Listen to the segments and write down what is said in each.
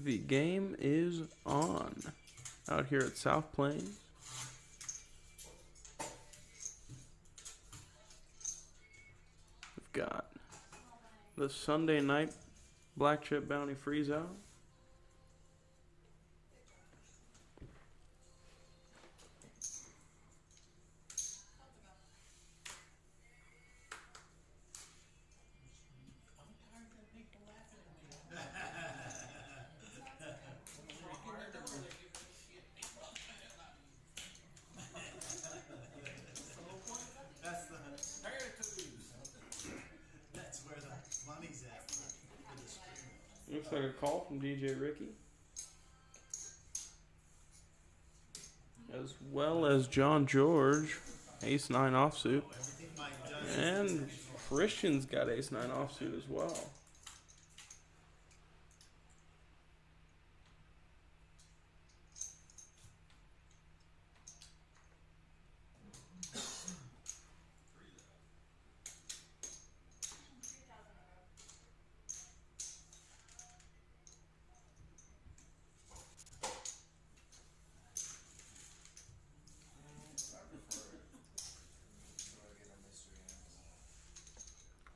The game is on out here at South Plains. We've got the Sunday night Black Chip Bounty Freezeout. That's where the money's at for the stream. Looks like a call from DJ Ricky, as well as John George, ace 9 offsuit, and Christian's got ace 9 offsuit as well.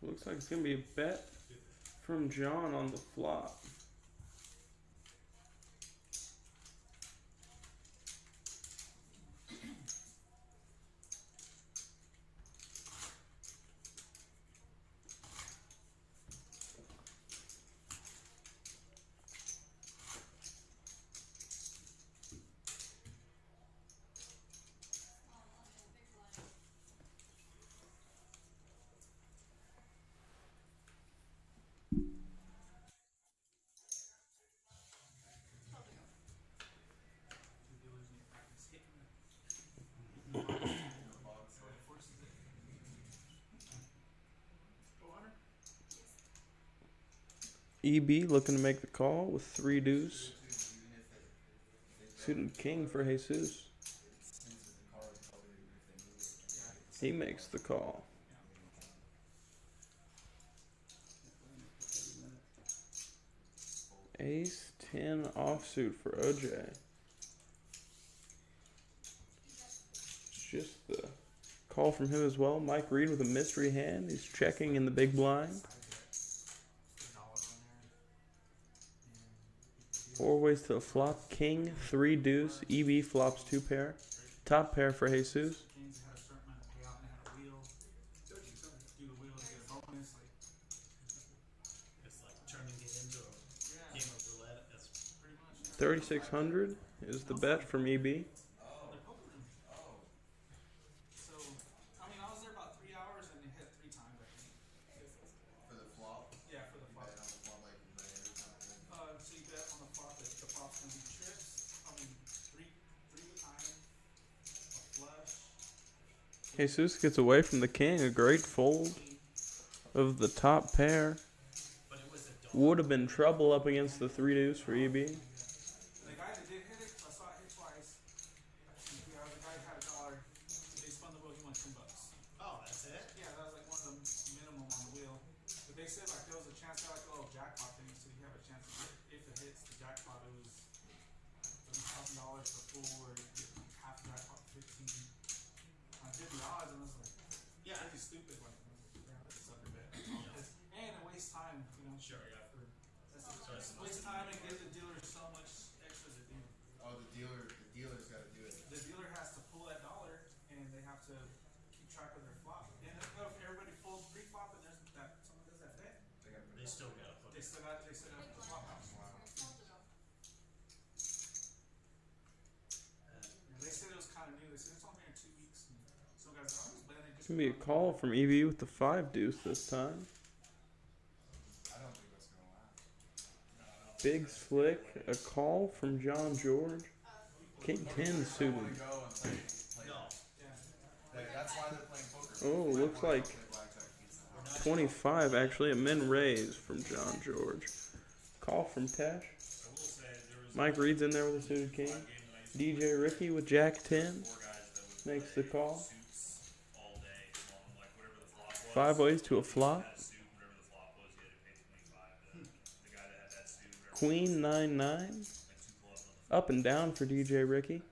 Looks like it's going to be a bet from John on the flop. EB looking to make the call with 3 deuce. Suited king for Jesus. He makes the call. Ace 10 offsuit for OJ. It's just the call from him as well. Mike Reed with a mystery hand. He's checking in the big blind. 4 ways to the flop. King, 3 deuce. EB flops 2 pair. Top pair for Jesus. $3,600 is the bet from EB. Jesus gets away from the king. A great fold of the top pair. Would have been trouble up against the 3 deuce for EB. It's going to be a call from EB with the 5 deuce this time. Big slick. A call from John George. King 10 suited. Oh, looks like 25 actually. A min raise from John George. Call from Tesh. Mike Reed's in there with a suited king. DJ Ricky with Jack 10 makes the call. 5 ways to a flop. Queen 9-9. Up and down for DJ Ricky.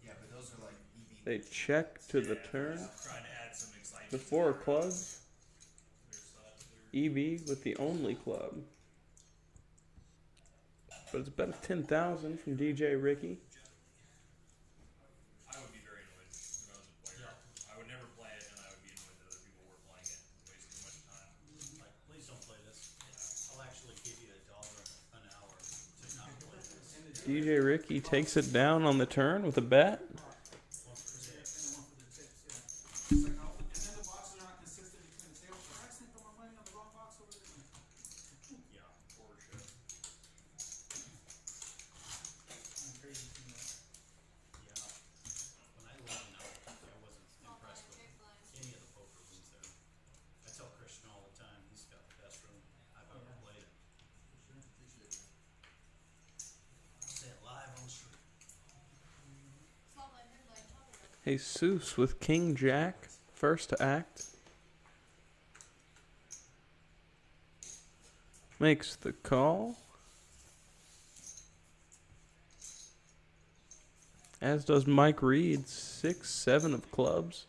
Yeah, but those are like EV. They check to the turn. The 4 of clubs. EV with the only club. But it's about a 10,000 from DJ Ricky. I would be very annoyed if I was a player. I would never play it, and I would be annoyed that other people were playing it, wasting too much time. Like, please don't play this. I'll actually give you $1 an hour to not play this. DJ Ricky takes it down on the turn with a bet. And then the boxes are not consistent between the tables. So I accidentally put my money on the wrong box over there. Yeah, for sure. I'm crazy to that. Yeah. When I lived in Albuquerque, I wasn't impressed with any of the poker rooms there. I tell Christian all the time, he's got the best room I've ever played in. I'll say it live on the street. Jesus with King Jack. First to act. Makes the call. As does Mike Reed. 6-7 of clubs.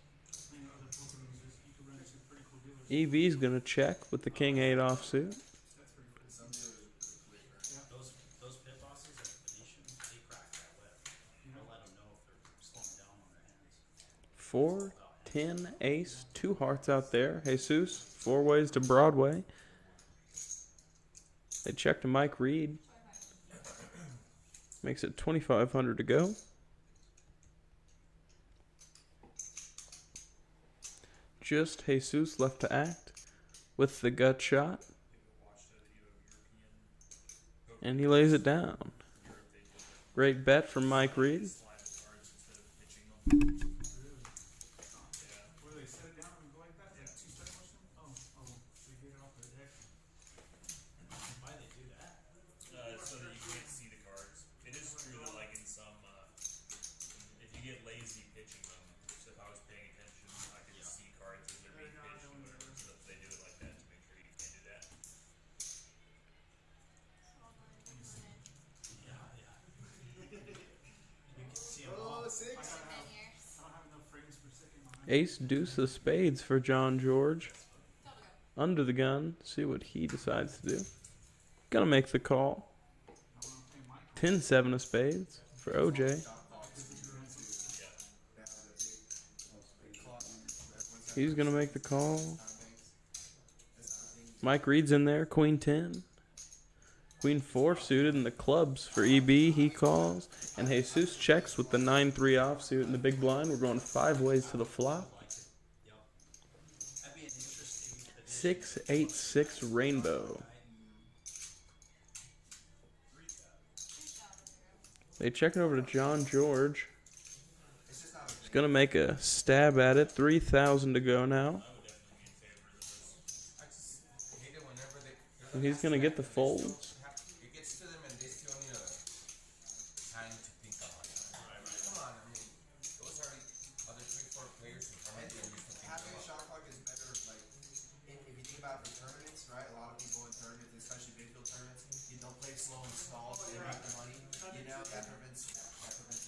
And other poker rooms, you can run into pretty cool dealers. EV's going to check with the King 8 offsuit. That's pretty cool. Some dealers are pretty quick, right? Those pit bosses at Venetian, they crack that whip. They'll let them know if they're slowing down on their hands. 4, 10, ace, 2 hearts out there. Jesus, 4 ways to Broadway. They check to Mike Reed. Makes it 2,500 to go. Just Jesus left to act with the gut shot. And he lays it down. Great bet from Mike Reed. Where they set it down and go like that? Like 2 strike motion? Oh, they get it off the deck. Why they do that? So that you can't see the cards. It is true that, like, in some, if you get lazy pitching them, so if I was paying attention, I could just see cards as they're being pitched and whatever. So they do it like that to make sure you can't do that. Yeah. You can see them all. Oh, 6. I don't have enough frames per second on it. Ace deuce of spades for John George. Under the gun. See what he decides to do. Gonna make the call. I want to play my 10-7 of spades for OJ. He's gonna make the call. Mike Reed's in there. Queen 10. Queen 4 suited in the clubs for EB. He calls. And Jesus checks with the 9-3 offsuit in the big blind. We're going 5 ways to the flop. That'd be an interesting 6-8-6 rainbow. They check it over to John George. He's gonna make a stab at it. 3,000 to go now. And he's gonna get the folds. It gets to them and they still need a time to think about it. Come on, I mean, those are the other 3-4 players in front of you and you can think Having a about shot clock is better, like, if you think about the tournaments, right? A lot of people in tournaments, especially big field tournaments, don't play slow and stall so they make the money. You know, that prevents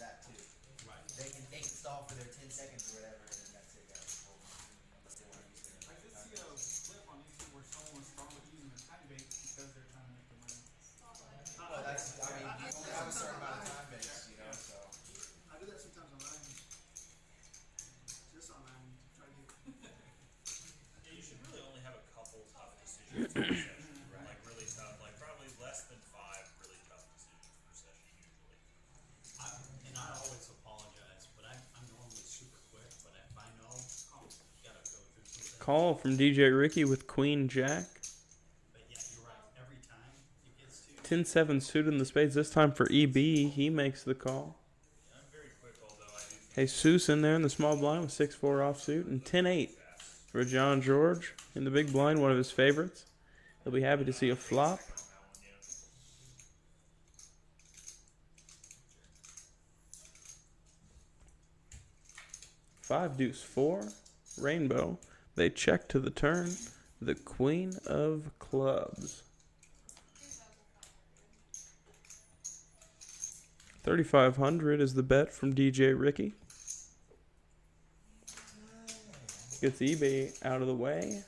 that too. Right. They can stall for their 10 seconds or whatever, and then that's it, guys. Unless they want to use their I did see a clip on YouTube where someone was stalling using a time bait because they're trying to make the money. Well, that's, I mean, you only have a certain amount of time base, you know, so. I do that sometimes online. Just online. Try to get. Yeah, you should really only have a couple tough decisions per session. Like, really tough. Like, probably less than 5 really tough decisions per session, usually. And I always apologize, but I'm normally super quick, but if I know, gotta go through some things. Call from DJ Ricky with Queen Jack. But yeah, you're right. Every time it gets to 10-7 suited in the spades. This time for EB. He makes the call. Yeah, I'm very quick, although I do think Jesus in there in the small blind with 6-4 offsuit. And 10-8 for John George in the big blind, one of his favorites. He'll be happy to see a flop. on that one, yeah. 5-4 rainbow. They check to the turn. the Queen of Clubs. 3,500 is the bet from DJ Ricky. Gets eBay out of the way.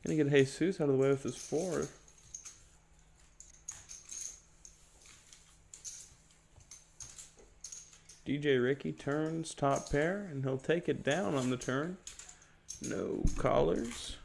Gonna get Jesus out of the way with his 4. DJ Ricky turns top pair, and he'll take it down on the turn. No callers.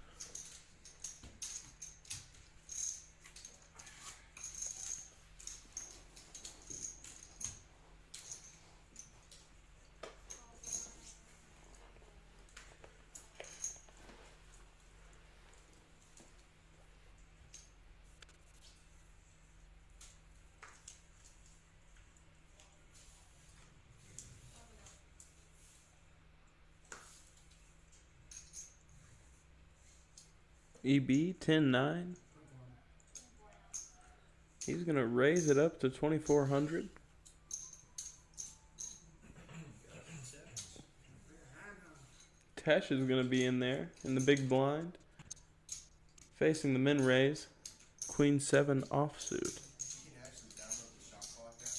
EB 10-9. He's gonna raise it up to 2,400. Tesh is gonna be in there in the big blind, facing the min raise. Queen 7 offsuit. You can actually download the shot clock app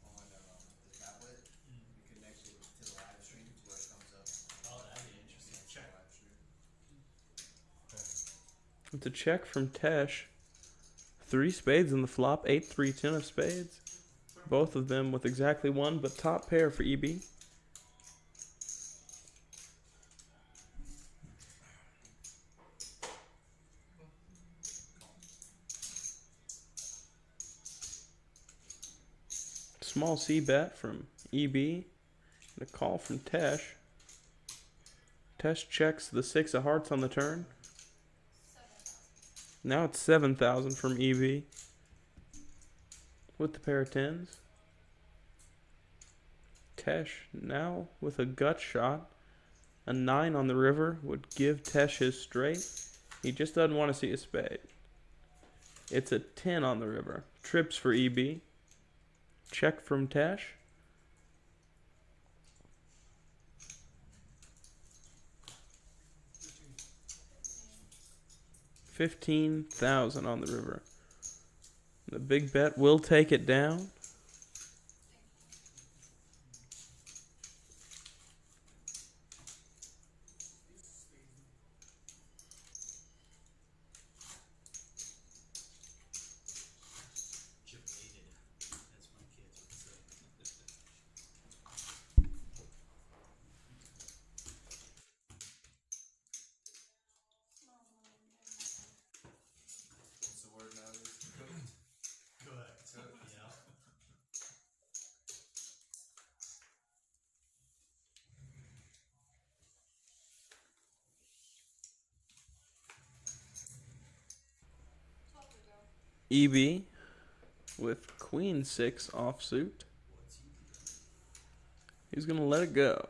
on the tablet. You can connect it to the live stream to where it comes up. Oh, that'd be interesting. Check. Live stream. It's a check from Tesh. 3 spades in the flop, 8-3-10 of spades. Both of them with exactly 1, but top pair for EB. Small C bet from EB. And a call from Tesh. Tesh checks the 6 of hearts on the turn. Now it's 7,000 from EB. With the pair of 10s. Tesh now with a gut shot. A 9 on the river would give Tesh his straight. He just doesn't want to see a spade. It's a 10 on the river. Trips for EB. Check from Tesh. $15,000 on the river. The big bet will take it down. Chip weighted, as my kids would say. What's the word nowadays? Cooked. Good. Yeah. EB with Queen 6 offsuit. He's going to let it go.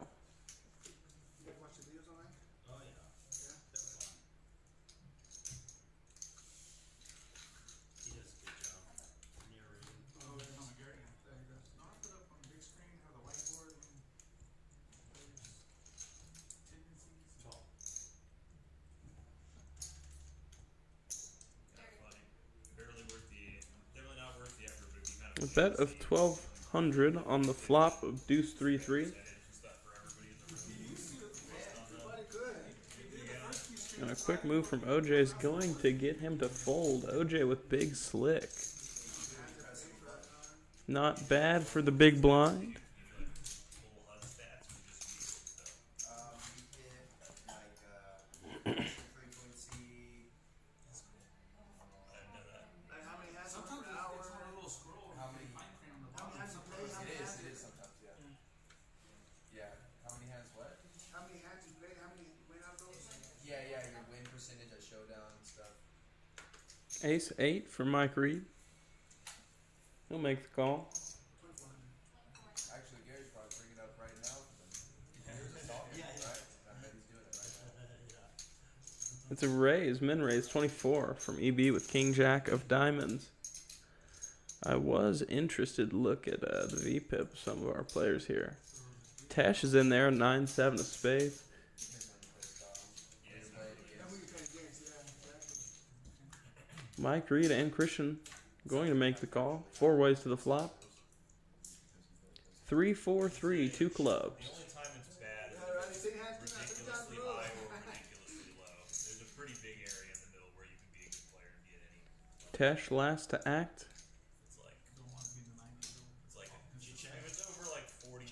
You guys watch the videos online? Oh, yeah. They're fun. He does a good job narrating. Oh, yeah, no, Gary, yeah, there you go. No, I put up on the big screen, have the whiteboard, and there's tendencies. Tall. Kind of funny. Barely worth the, definitely not worth the effort, but it'd be kind A of bet of 1,200 on the flop of deuce 3-3. stuff for everybody in the room. Everybody good. You did the first few screens. And a quick move from OJ is going to get him to fold. OJ with big slick. Not bad for the big blind. Full HUD stats would just be stuff. You hit like frequency. I didn't know that. Like how many hands per hour? It's on a little scroll. How many? Time frame on the bottom. How many hands you play? How It many is. hands It is sometimes. Yeah. Yeah. How many hands? What? How many hands you played? How many win out of those? Yeah. Yeah. Your win percentage at showdown and stuff. Ace 8 for Mike Reed. He'll make the call. 2,400. Actually, Gary's probably bringing it up right now for them. Here's a talking, right? I bet he's doing it right now. It's a raise, min raise 24 from EB with King Jack of diamonds. I was interested to look at the VPIP of some of our players here. Tesh is in there, 9-7 of spades. Here's one to play style. Here's play it against. Then we can Mike Reed and Christian going to make the call. 4 ways to the flop. 3, 4, 3, 2 clubs. The only time it's bad is when it's ridiculously high or ridiculously low. There's a pretty big area in the middle where you can be a good player and get any. Tesh last to act. It's like Don't want to be in the 90s. it's like if it's over like 40%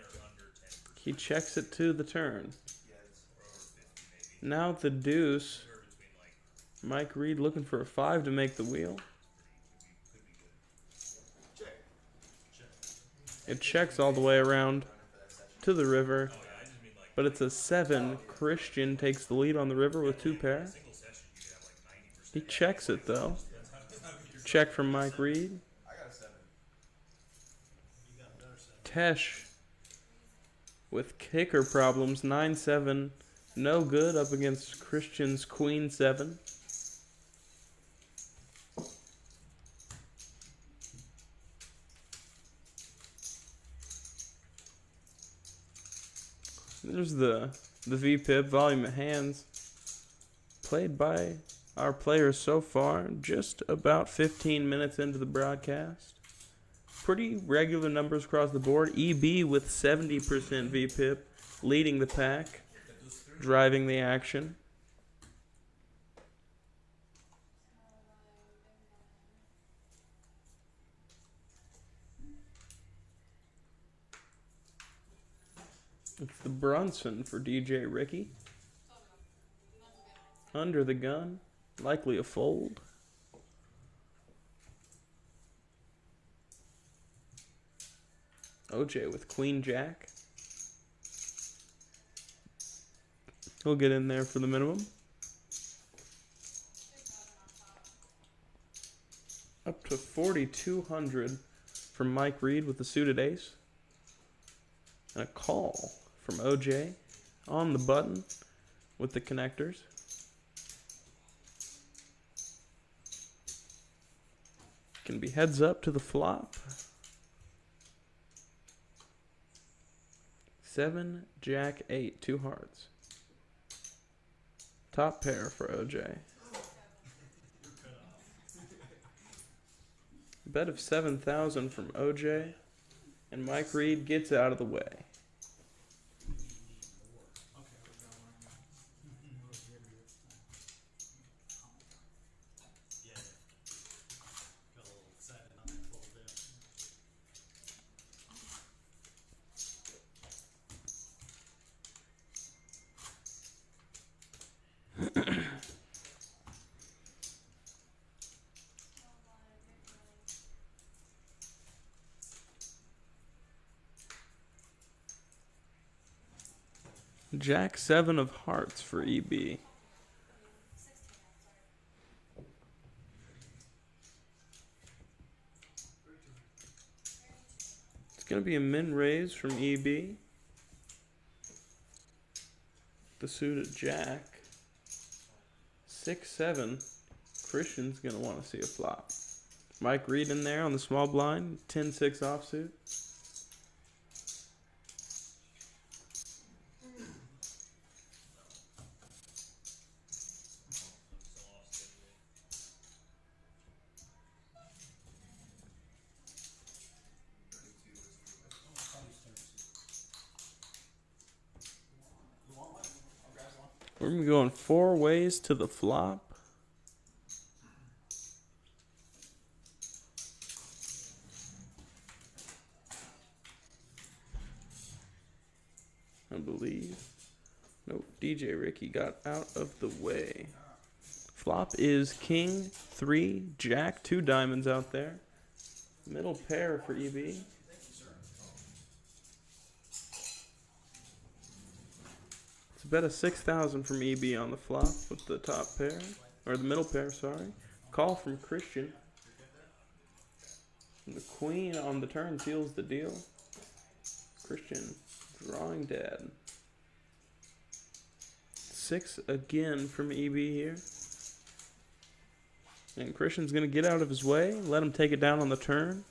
or under 10%. He checks it to the turn. Yes. Or over 50 maybe. Now the deuce. Or between like Mike Reed looking for a 5 to make the wheel. could be good. Check. It checks all the way around to the river. Oh yeah, I just mean like But it's a 7. Christian takes the lead on the river with 2 pair. single session you could have like 90%. He checks it though. Check from Mike Reed. I got a 7. You got a better set. Tesh with kicker problems. 9-7. No good up against Christian's Queen 7. There's the VPIP, volume of hands, played by our players so far, just about 15 minutes into the broadcast. Pretty regular numbers across the board. EB with 70% VPIP, leading the pack, driving the action. It's the Brunson for DJ Ricky. Under the gun, likely a fold. OJ with Queen Jack. He'll get in there for the minimum. Up to 4,200 from Mike Reed with the suited ace. And a call from OJ on the button with the connectors. Can be heads up to the flop. 7, Jack, 8, 2 hearts. Top pair for OJ. Bet of 7,000 from OJ. And Mike Reed gets out of the way. Okay, we got one. Yeah. Got a little excited on that fold there. Jack 7 of hearts for EB. It's going to be a min raise from EB. The suited Jack. 6-7. Christian's going to want to see a flop. Mike Reed in there on the small blind. 10-6 offsuit. We're going to be going 4 ways to the flop. I believe. Nope, DJ Ricky got out of the way. Flop is King, 3, Jack, 2 diamonds out there. Middle pair for EB. It's a bet of 6,000 from EB on the flop with the top pair, or the middle pair, sorry. Call from Christian. And the queen on the turn seals the deal. Christian drawing dead. 6 again from EB here. And Christian's going to get out of his way. Let him take it down on the turn.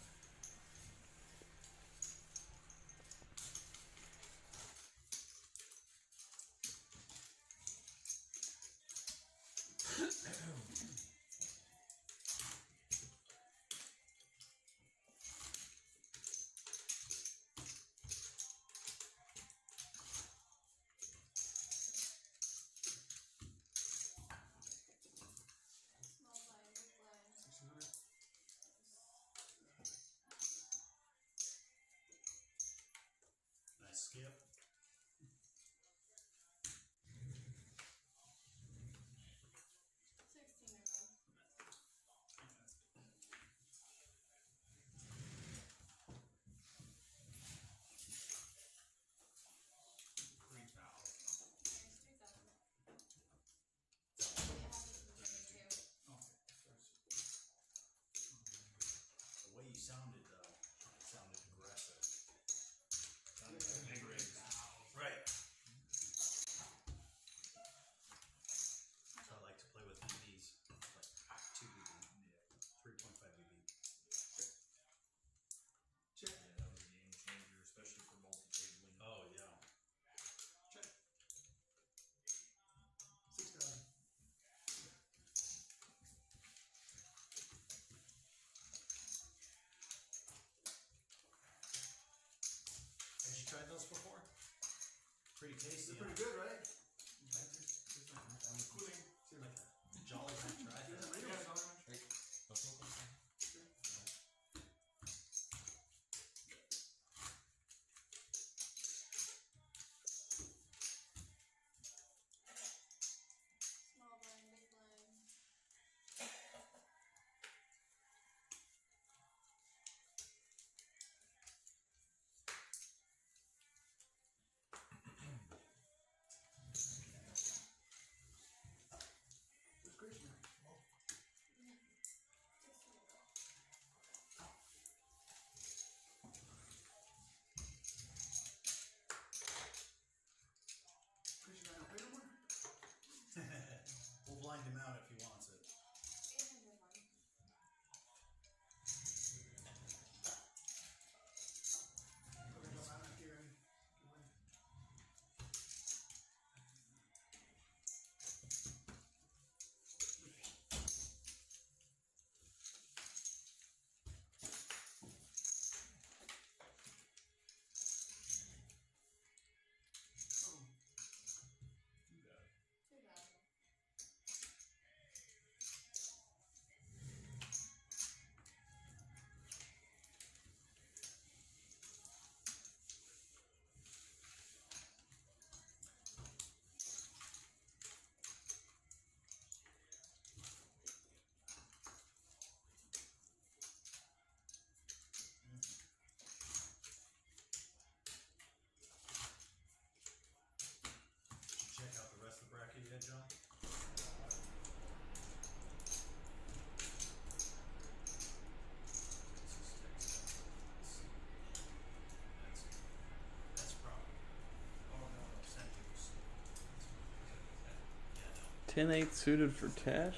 10-8 suited for Tesh.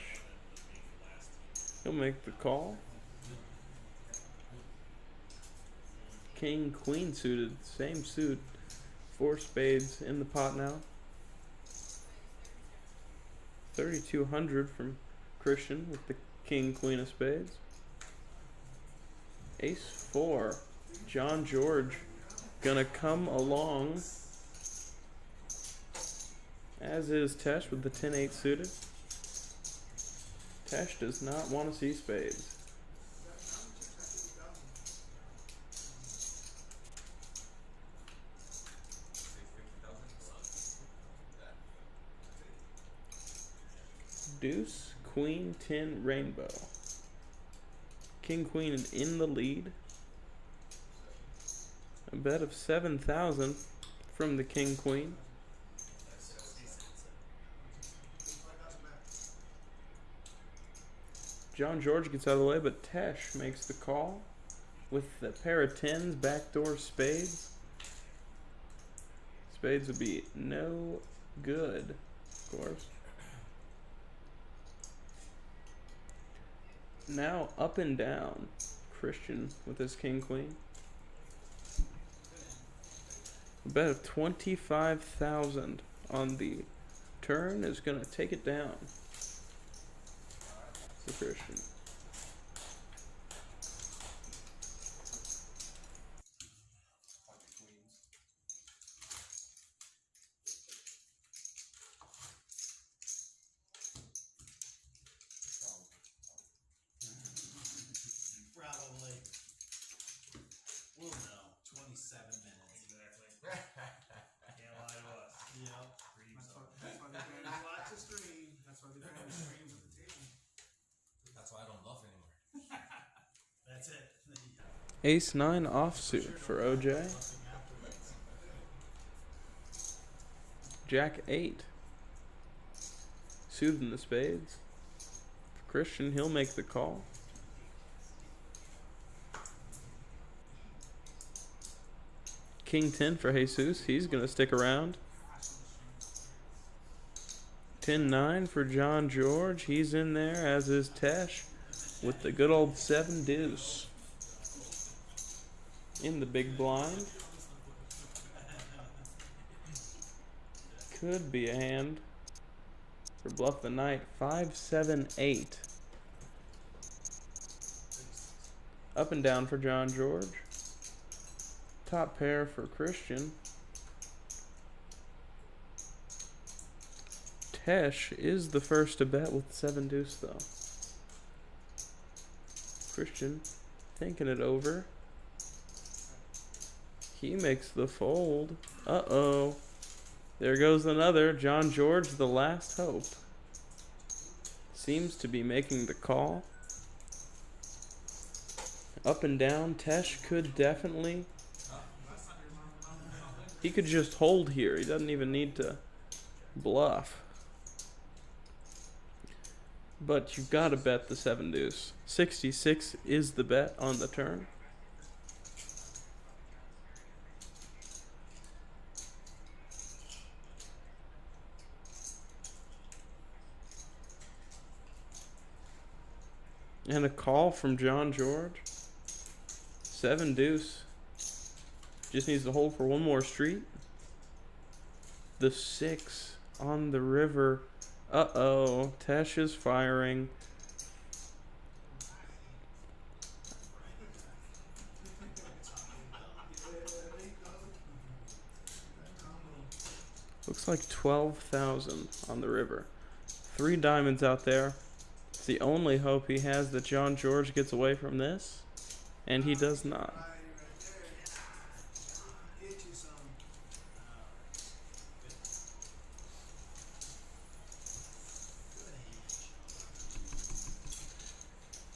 He'll make the call. King Queen suited, same suit. 4 spades in the pot now. 3,200 from Christian with the King Queen of spades. Ace 4. John George gonna come along, as is Tesh with the 10-8 suited. Tesh does not want to see spades. Deuce, Queen, 10, Rainbow. King, Queen in the lead. A bet of 7,000 from the King, Queen. John George gets out of the way, but Tesh makes the call with the pair of 10s, backdoor spades. Spades would be no good, of course. Now up and down, Christian with his King Queen. A bet of 25,000 on the turn is gonna take it down for Christian. Probably. We'll know. 27 minutes. Exactly. Can't lie to us. Yep. That's why they ban watch the stream. That's why they ban the streams at the table. That's why I don't bluff anymore. That's it. Ace 9 offsuit for OJ. Jack 8. Soothing the spades. For Christian, he'll make the call. King 10 for Jesus. He's going to stick around. 10-9 for John George. He's in there, as is Tesh, with the good old 7 deuce in the big blind. Could be a hand for Bluff the Knight. 5-7-8. Up and down for John George. Top pair for Christian. Tesh is the first to bet with 7 deuce though. Christian thinking it over. He makes the fold. Uh-oh. There goes another. John George, the last hope. Seems to be making the call. Up and down. Tesh could definitely... He could just hold here. He doesn't even need to bluff. But you've got to bet the 7 deuce. 66 is the bet on the turn. And a call from John George. 7 deuce. Just needs to hold for one more street. The 6 on the river. Uh-oh. Tesh is firing. Looks like 12,000 on the river. 3 diamonds out there. It's the only hope he has that John George gets away from this. And he does not.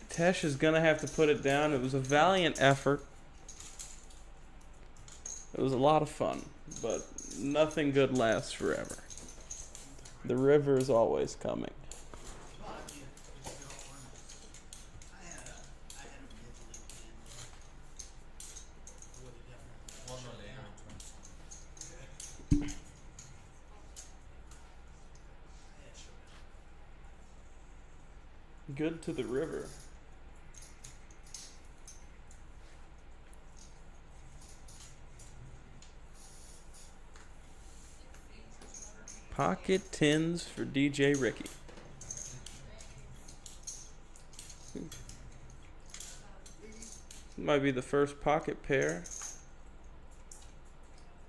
Tesh is going to have to put it down. It was a valiant effort. It was a lot of fun, but nothing good lasts forever. The river is always coming. Good to the river. Pocket tens for DJ Ricky. Might be the first pocket pair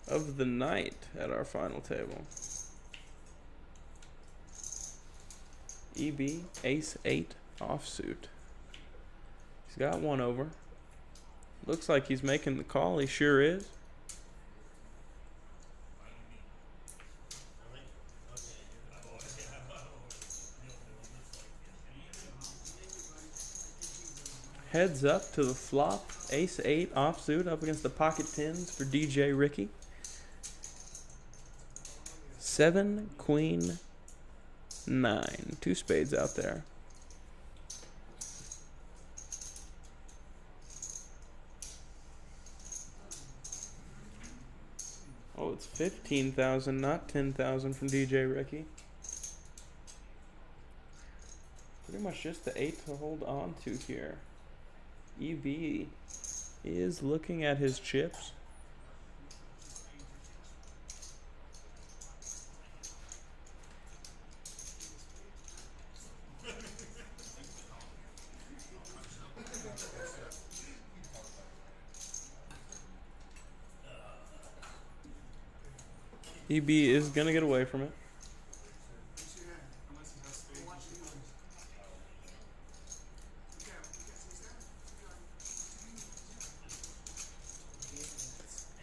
of the night at our final table. EB Ace 8 offsuit. He's got one over. Looks like he's making the call. He sure is. Heads up to the flop. Ace 8 offsuit up against the pocket tens for DJ Ricky. 7, queen, 9. 2 spades out there. Oh, it's 15,000, not 10,000 from DJ Ricky. Pretty much just the 8 to hold on to here. EB is looking at his chips. EB is gonna get away from it.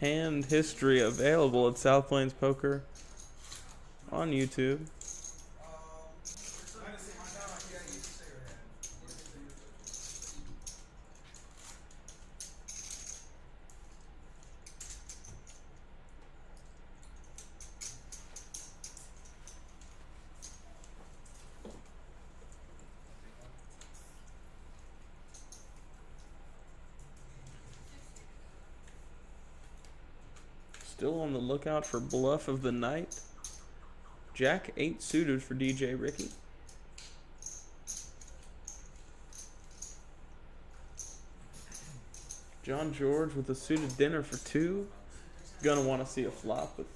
Hand history available at South Plains Poker on YouTube. Still on the lookout for bluff of the night. Jack 8 suited for DJ Ricky. John George with a suited dinner for 2. Gonna want to see a flop with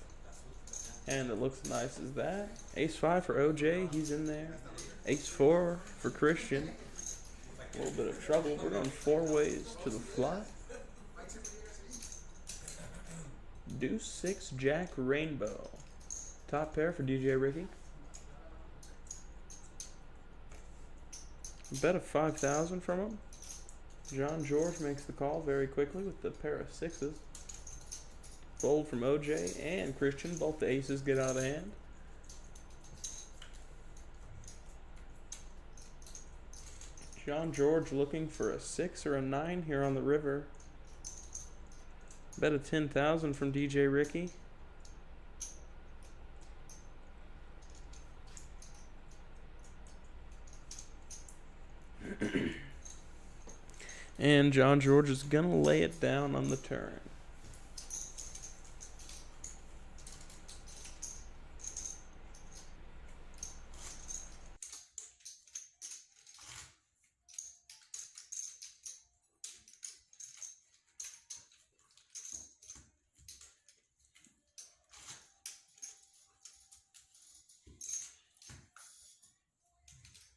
hand that looks nice as that. Ace 5 for OJ, he's in there. Ace 4 for Christian. A little bit of trouble. We're going 4 ways to the flop. Deuce 6 Jack Rainbow. Top pair for DJ Ricky. Bet of 5,000 from him. John George makes the call very quickly with the pair of 6s. Fold from OJ and Christian. Both the aces get out of hand. John George looking for a 6 or a 9 here on the river. Bet of 10,000 from DJ Ricky. And John George is going to lay it down on the turn.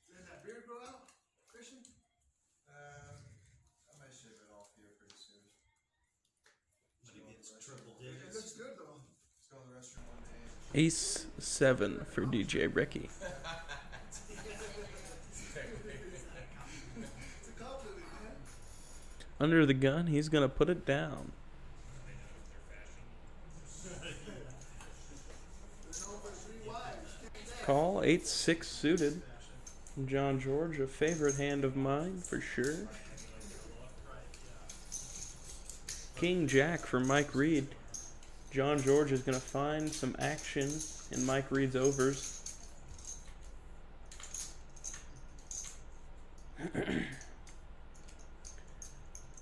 Did that beard grow out, Christian? I might shave it off here pretty soon. But it gets triple It digits. looks good though. Let's go to the restroom one day. Ace 7 for DJ Ricky. It's a compliment, man. Under the gun, he's going to put it down. There's over 3 wives. Call 8-6 suited. John George, a favorite hand of mine for sure. King Jack for Mike Reed. John George is going to find some action in Mike Reed's overs.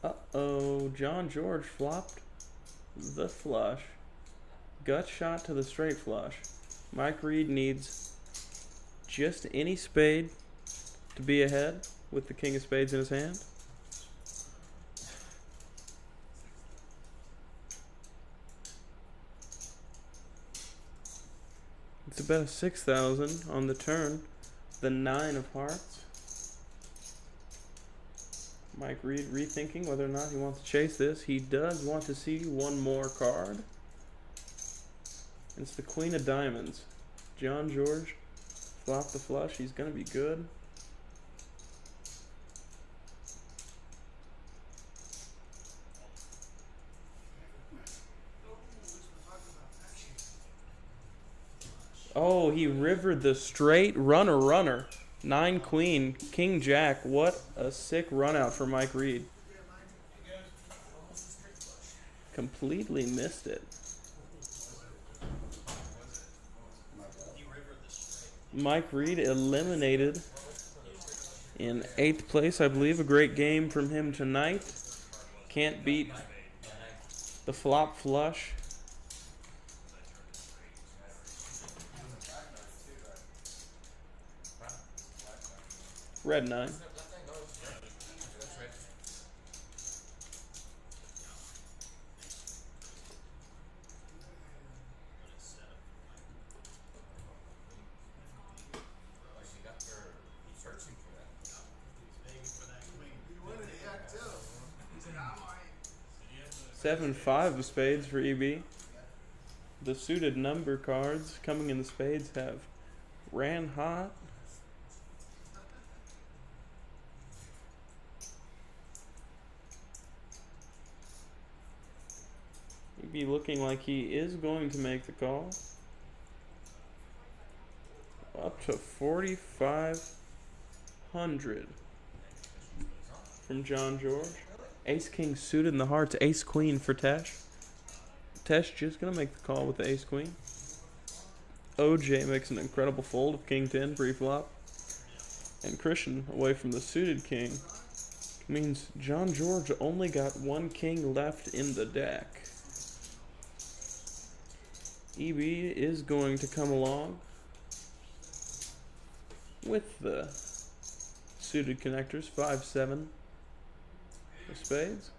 Uh-oh, John George flopped the flush. Gut shot to the straight flush. Mike Reed needs just any spade to be ahead with the king of spades in his hand. It's about 6,000 on the turn. The 9 of hearts. Mike Reed rethinking whether or not he wants to chase this. He does want to see one more card. It's the Queen of Diamonds. John George, flop the flush. He's going to be good. Oh, he rivered the straight runner. 9 queen, king jack. What a sick run out for Mike Reed. Completely missed it. Mike Reed eliminated in 8th place, I believe. A great game from him tonight. Can't beat the flop flush. Red 9. Searching for that. Begging for that queen. He wanted it, yeah, too. He said, I'm alright. 7-5 of spades for EB. The suited number cards coming in the spades have ran hot. EB looking like he is going to make the call. Up to 4,500 from John George. Ace King suited in the hearts. Ace Queen for Tesh. Tesh just gonna make the call with the Ace Queen. OJ makes an incredible fold of King 10 pre-flop. And Christian away from the suited king. Means John George only got 1 king left in the deck. EB is going to come along with the suited connectors, 5-7 of spades.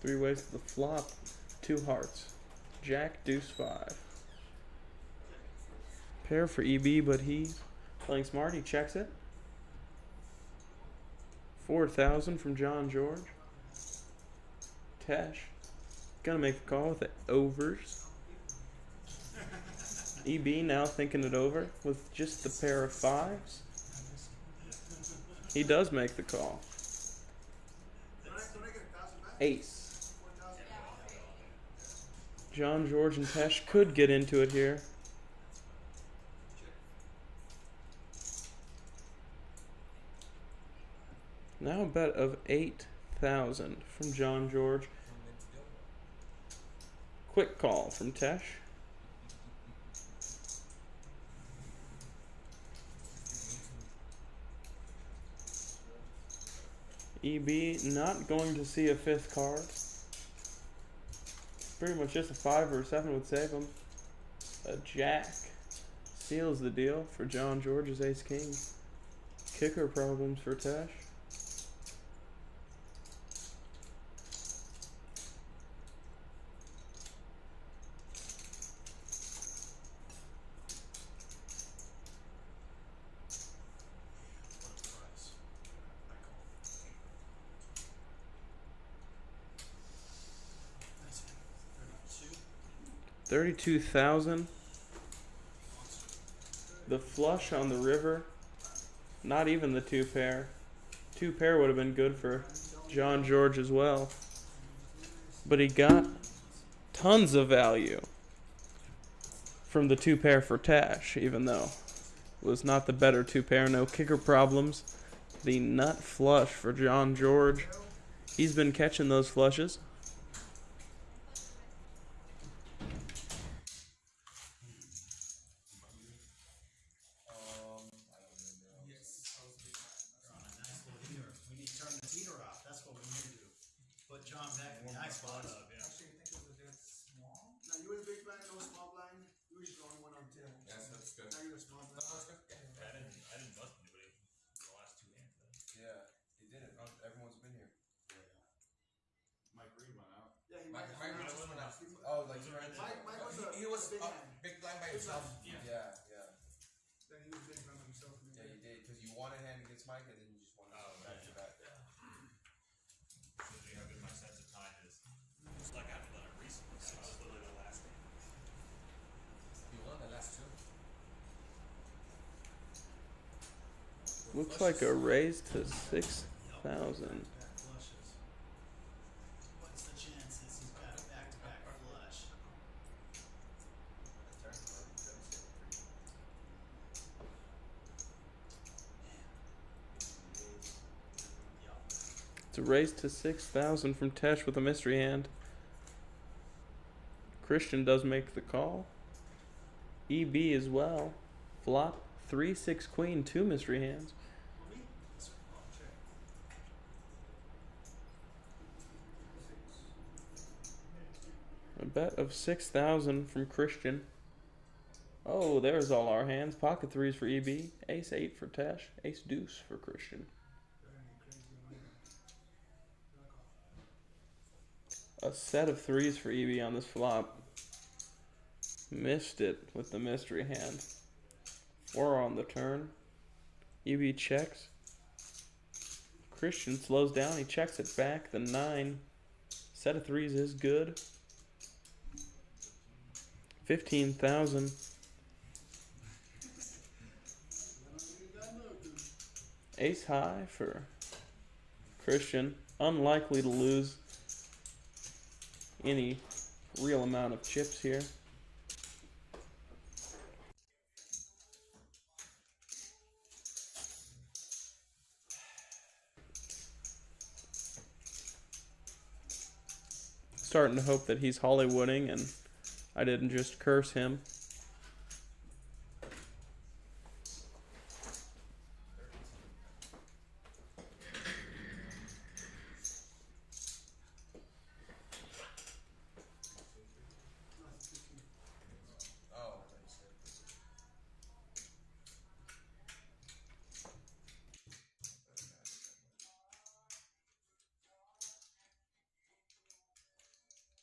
Three ways to the flop, 2 hearts, Jack, Deuce, 5. Pair for EB, but he's playing smart. He checks it. 4,000 from John George. Tesh gonna make the call with the overs. EB now thinking it over with just the pair of 5s. He does make the call. Ace. John George and Tesh could get into it here. Now a bet of 8,000 from John George. Quick call from Tesh. EB not going to see a 5th card. Pretty much just a 5 or a 7 would save him. A Jack seals the deal for John George's Ace King. Kicker problems for Tesh. What a price. That's 32. 32,000. The flush on the river. Not even the 2 pair. 2 pair would have been good for John George as well. But he got tons of value from the 2 pair for Tesh, even though it was not the better 2 pair. No kicker problems. The nut flush for John George. He's been catching those flushes. We're on a nice little heater. We need to turn this heater off. That's what we need to do. Put John back in the icebox. Actually, I think it was a bit small. Now, you was big blind, no small blind? Oh, like Those are red Mike was a he was big up man. big blind by Big himself. blind. Yeah. Then he was big blind by himself. And Yeah, you did because you wanted hand against Mike and then you just wanted back to back. Shows you how good my sense of time is. It's like I haven't done it recently. So that was literally the last game. You won the last two. Looks like a raise to 6,000. Back-to-back flushes. What's the chances he's got a back-to-back flush? Turn for Yep. It's a raise to 6,000 from Tesh with a mystery hand. Christian does make the call. EB as well. Flop 3-6 queen, 2 mystery hands. For me? Oh, check. A bet of 6,000 from Christian. Oh, there's all our hands. Pocket threes for EB. Ace 8 for Tesh. Ace deuce for Christian. A set of threes for EB on this flop. Missed it with the mystery hand. 4 on the turn. EB checks. Christian slows down. He checks it back. The 9. Set of threes is good. 15,000. Ace high for Christian. Unlikely to lose any real amount of chips here. Starting to hope that he's Hollywooding and I didn't just curse him. Oh, I thought you said.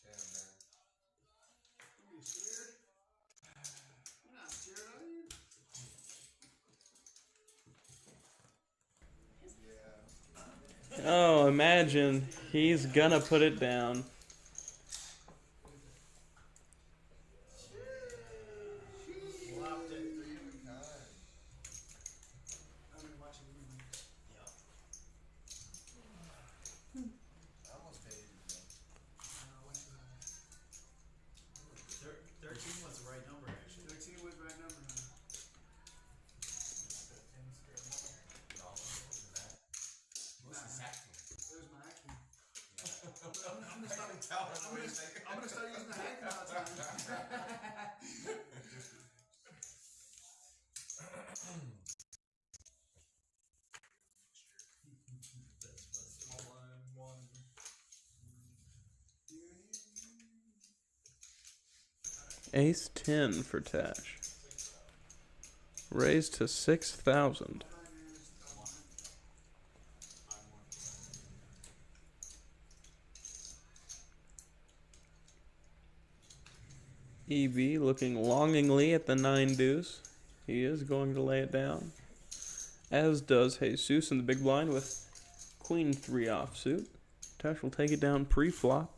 Damn, man. You scared? You're not scared, are you? Yeah. Oh, imagine he's gonna put it down. Flopped it. Three of a kind. I've been watching movies. Yep. I almost paid you, bro. Went to 13 was the right number, actually. 13 was the right number. Huh? No, wasn't that. What's his acting? It was my acting. I'm gonna start telling him what he's thinking. I'm gonna start using the hack all the time. Ace 10 for Tash. Raised to 6,000. EB looking longingly at the 9 deuce. He is going to lay it down. As does Jesus in the big blind with queen 3 offsuit. Tash will take it down pre-flop.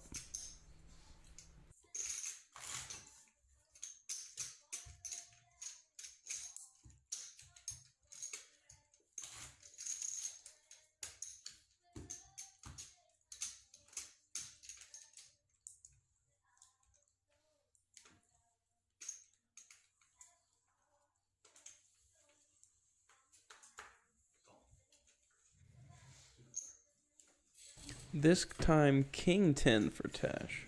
This time, king 10 for Tash.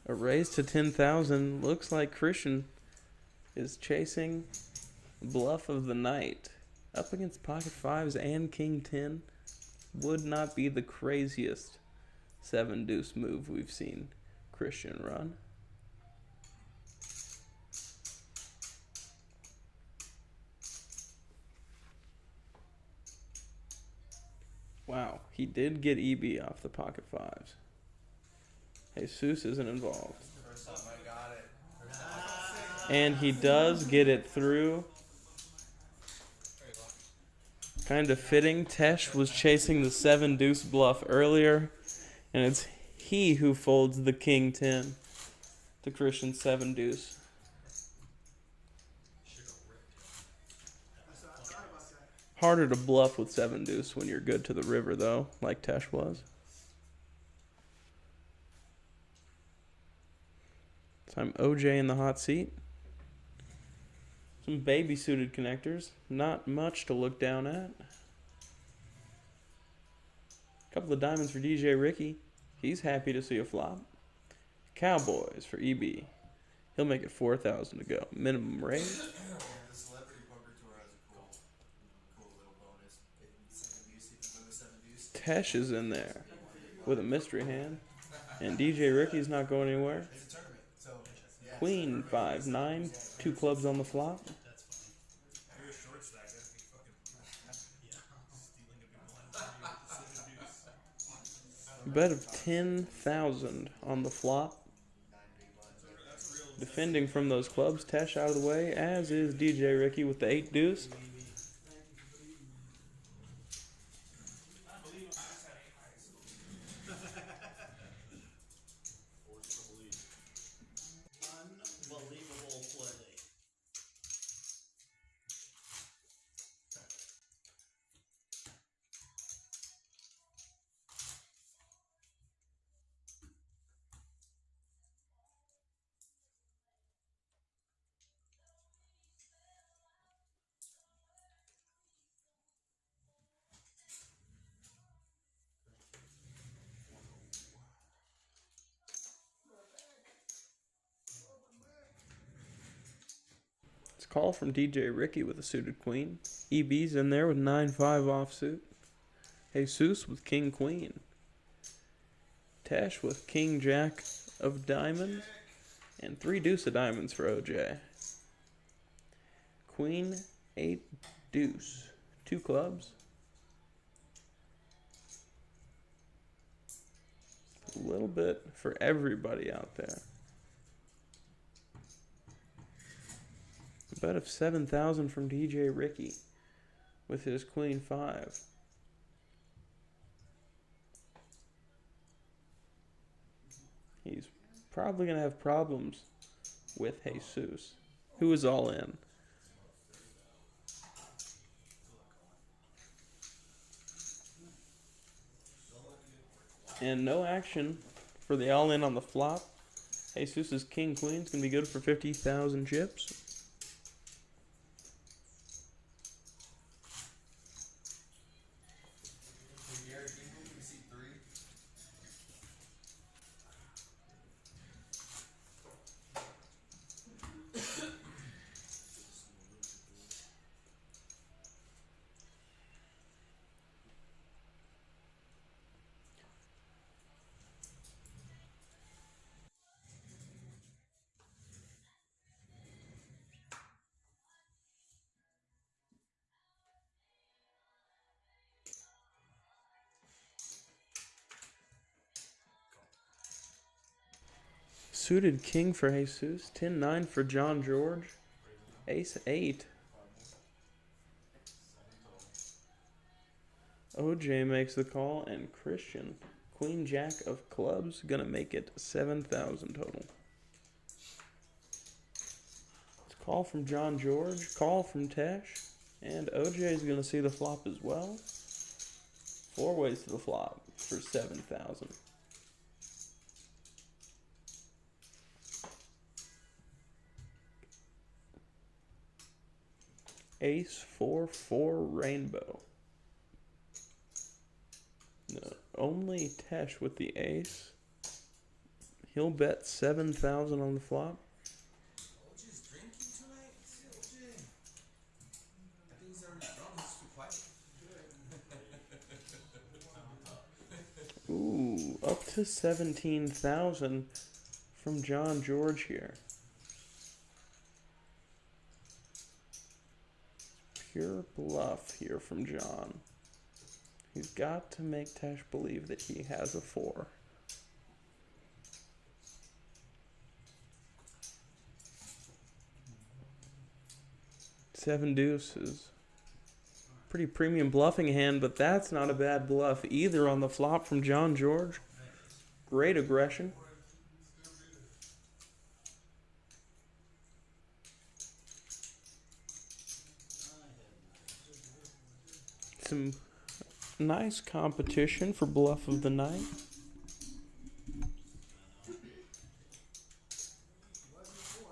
A raise to 10,000. Looks like Christian is chasing bluff of the night. Up against pocket 5s and king 10 would not be the craziest 7 deuce move we've seen Christian run. Wow, he did get EB off the pocket 5s. Jesus isn't involved. First time I got it. And he does get it through. Kind of fitting. Tesh was chasing the 7 deuce bluff earlier, and it's he who folds the king 10 to Christian's 7 deuce. Should have ripped him. I thought about that. Harder to bluff with 7 deuce when you're good to the river, though, like Tesh was. Time OJ in the hot seat. Some baby suited connectors. Not much to look down at. Couple of diamonds for DJ Ricky. He's happy to see a flop. Cowboys for EB. He'll make it 4,000 to go. Minimum raise. Yeah, the Celebrity Poker Tour has a cool little bonus. Second deuce, if you go to 7 deuce. Tesh is in there with a mystery hand. And DJ Ricky's not going anywhere. It's a tournament, so yeah. Queen 5-9. 2 clubs on the flop. That's fine. You're a short stack. That'd be fucking Yeah. stealing a big blind for you. 7 deuce. A bet of 10,000 on the flop. 9 big blinds. That's real. Defending from those clubs. Tesh out of the way, as is DJ Ricky with the 8 deuce. Unbelievable play. It's a call from DJ Ricky with a suited queen. EB's in there with 9-5 offsuit. Jesus with king queen. Tesh with king jack of diamonds. And 3 deuce of diamonds for OJ. Queen 8 deuce. 2 clubs. A little bit for everybody out there. A bet of 7,000 from DJ Ricky with his queen 5. He's probably going to have problems with Jesus, who is all in. And no action for the all in on the flop. Jesus' king queen is going to be good for 50,000 chips. Hey, Gary, can you move to seat 3? Suited king for Jesus. 10-9 for John George. Ace 8. OJ makes the call, and Christian, queen jack of clubs, gonna make it 7,000 total. It's a call from John George, call from Tesh, and OJ is gonna see the flop as well. 4 ways to the flop for 7,000. Ace 4-4 rainbow. No, only Tesh with the ace. He'll bet 7,000 on the flop. OJ's drinking tonight? OJ. I think he's already drunk. He's too quiet. Ooh, up to 17,000 from John George here. Pure bluff here from John. He's got to make Tesh believe that he has a 4. 7 deuces. Pretty premium bluffing hand, but that's not a bad bluff either on the flop from John George. Great aggression. Some nice competition for bluff of the night. Was before.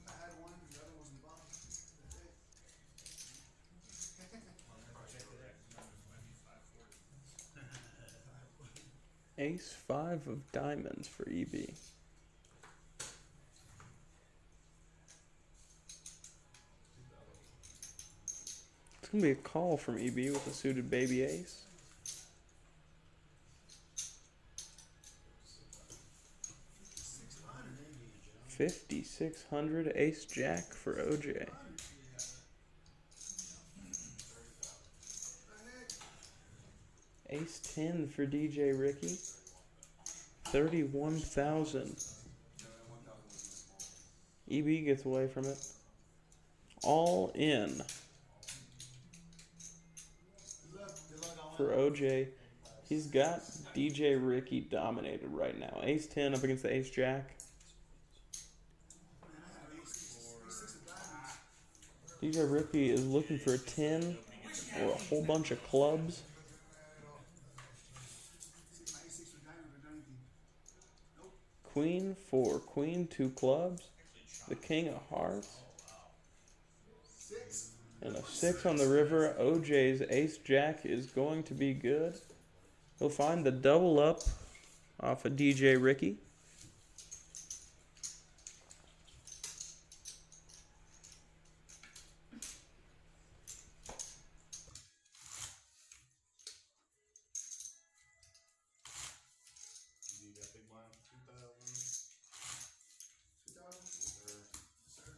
I had one, the other one's in the bottom. That's it. Ace 5 of diamonds for EB. It's going to be a call from EB with a suited baby ace. $5,600 ace jack for OJ. Ace 10 for DJ Ricky. 31,000. EB gets away from it. All in for OJ. He's got DJ Ricky dominated right now. Ace 10 up against the ace jack. DJ Ricky is looking for a 10 or a whole bunch of clubs. Queen 4, queen 2 clubs, the king of hearts, and a 6 on the river. OJ's ace jack is going to be good. He'll find the double up off of DJ Ricky. You got big blind, 2,000. 2,000? Sir. Sir.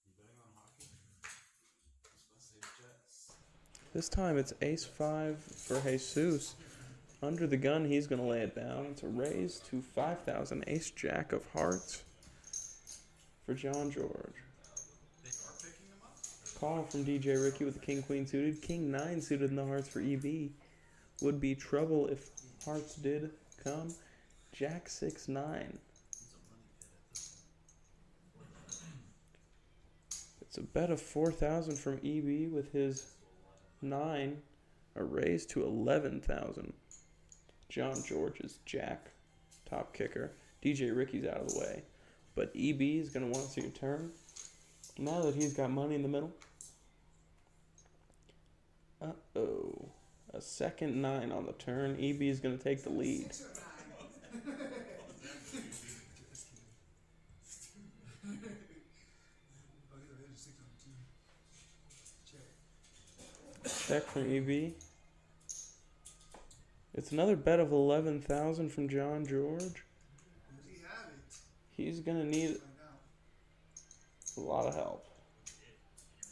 You betting on hockey? I was about to say Jets. This time it's ace 5 for Jesus. Under the gun, he's going to lay it down. It's a raise to 5,000. Ace jack of hearts for John George. They are picking him up? Call from DJ Ricky with the king queen suited. King 9 suited in the hearts for EB. Would be trouble if hearts did come. Jack 6 9. He's a money pit at this point. It's a bet of 4,000 from EB with his 9. A raise to 11,000. John George's jack, top kicker. DJ Ricky's out of the way. But EB is going to want to see a turn. Now that he's got money in the middle. Uh-oh. A second 9 on the turn. EB is going to take the lead. 6 or 9? Oh, yeah, there's a 6 on the 2. Check. Check from EB. It's another bet of 11,000 from John George. Does he have it? He's going to need Find out. a lot of help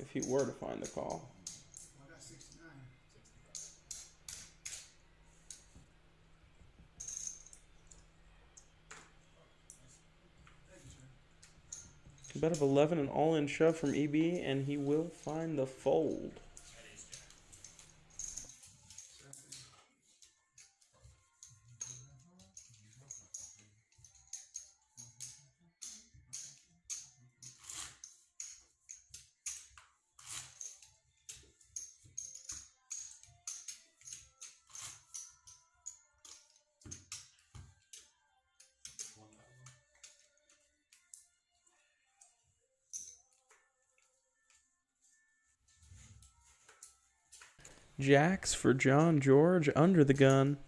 if he were to find the call. Well, I got 69. Thank you, sir. Bet of 11, an all-in shove from EB, and he will find the fold. Jacks for John George under the gun.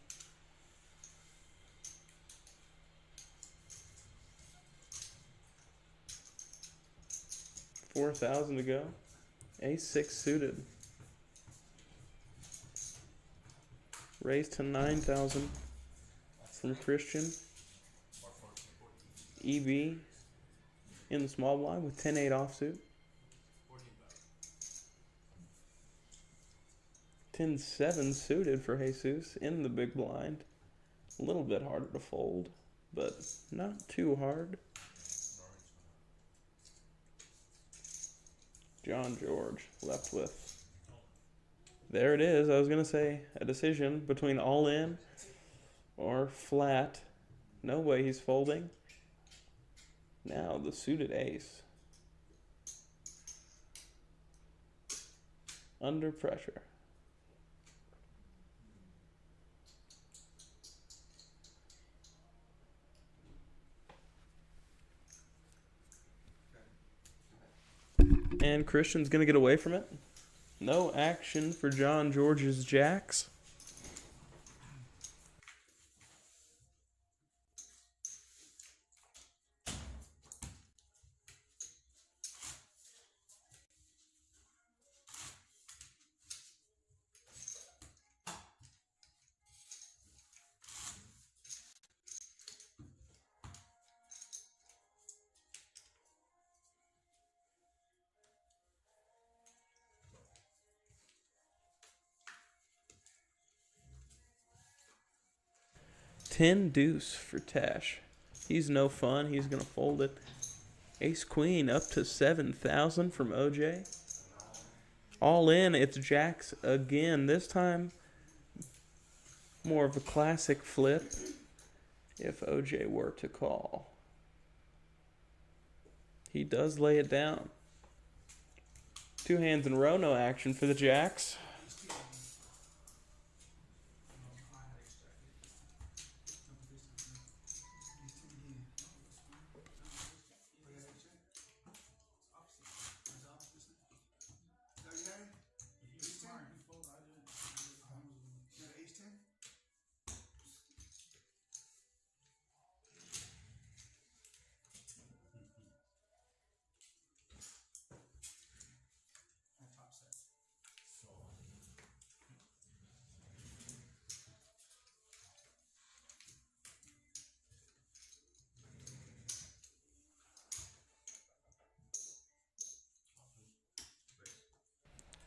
$4,000 to go. Ace 6 suited. Raised to 9,000 from Christian. EB in the small blind with 10-8 offsuit. 10-7 suited for Jesus in the big blind. A little bit harder to fold, but not too hard. John George left with. There it is. I was going to say a decision between all in or flat. No way he's folding. Now the suited ace. Under pressure. And Christian's going to get away from it. No action for John George's jacks. Ten deuce for Tash. He's no fun. He's going to fold it. Ace queen up to 7,000 from OJ. All in, it's jacks again. This time, more of a classic flip if OJ were to call. He does lay it down. Two hands in a row, no action for the jacks.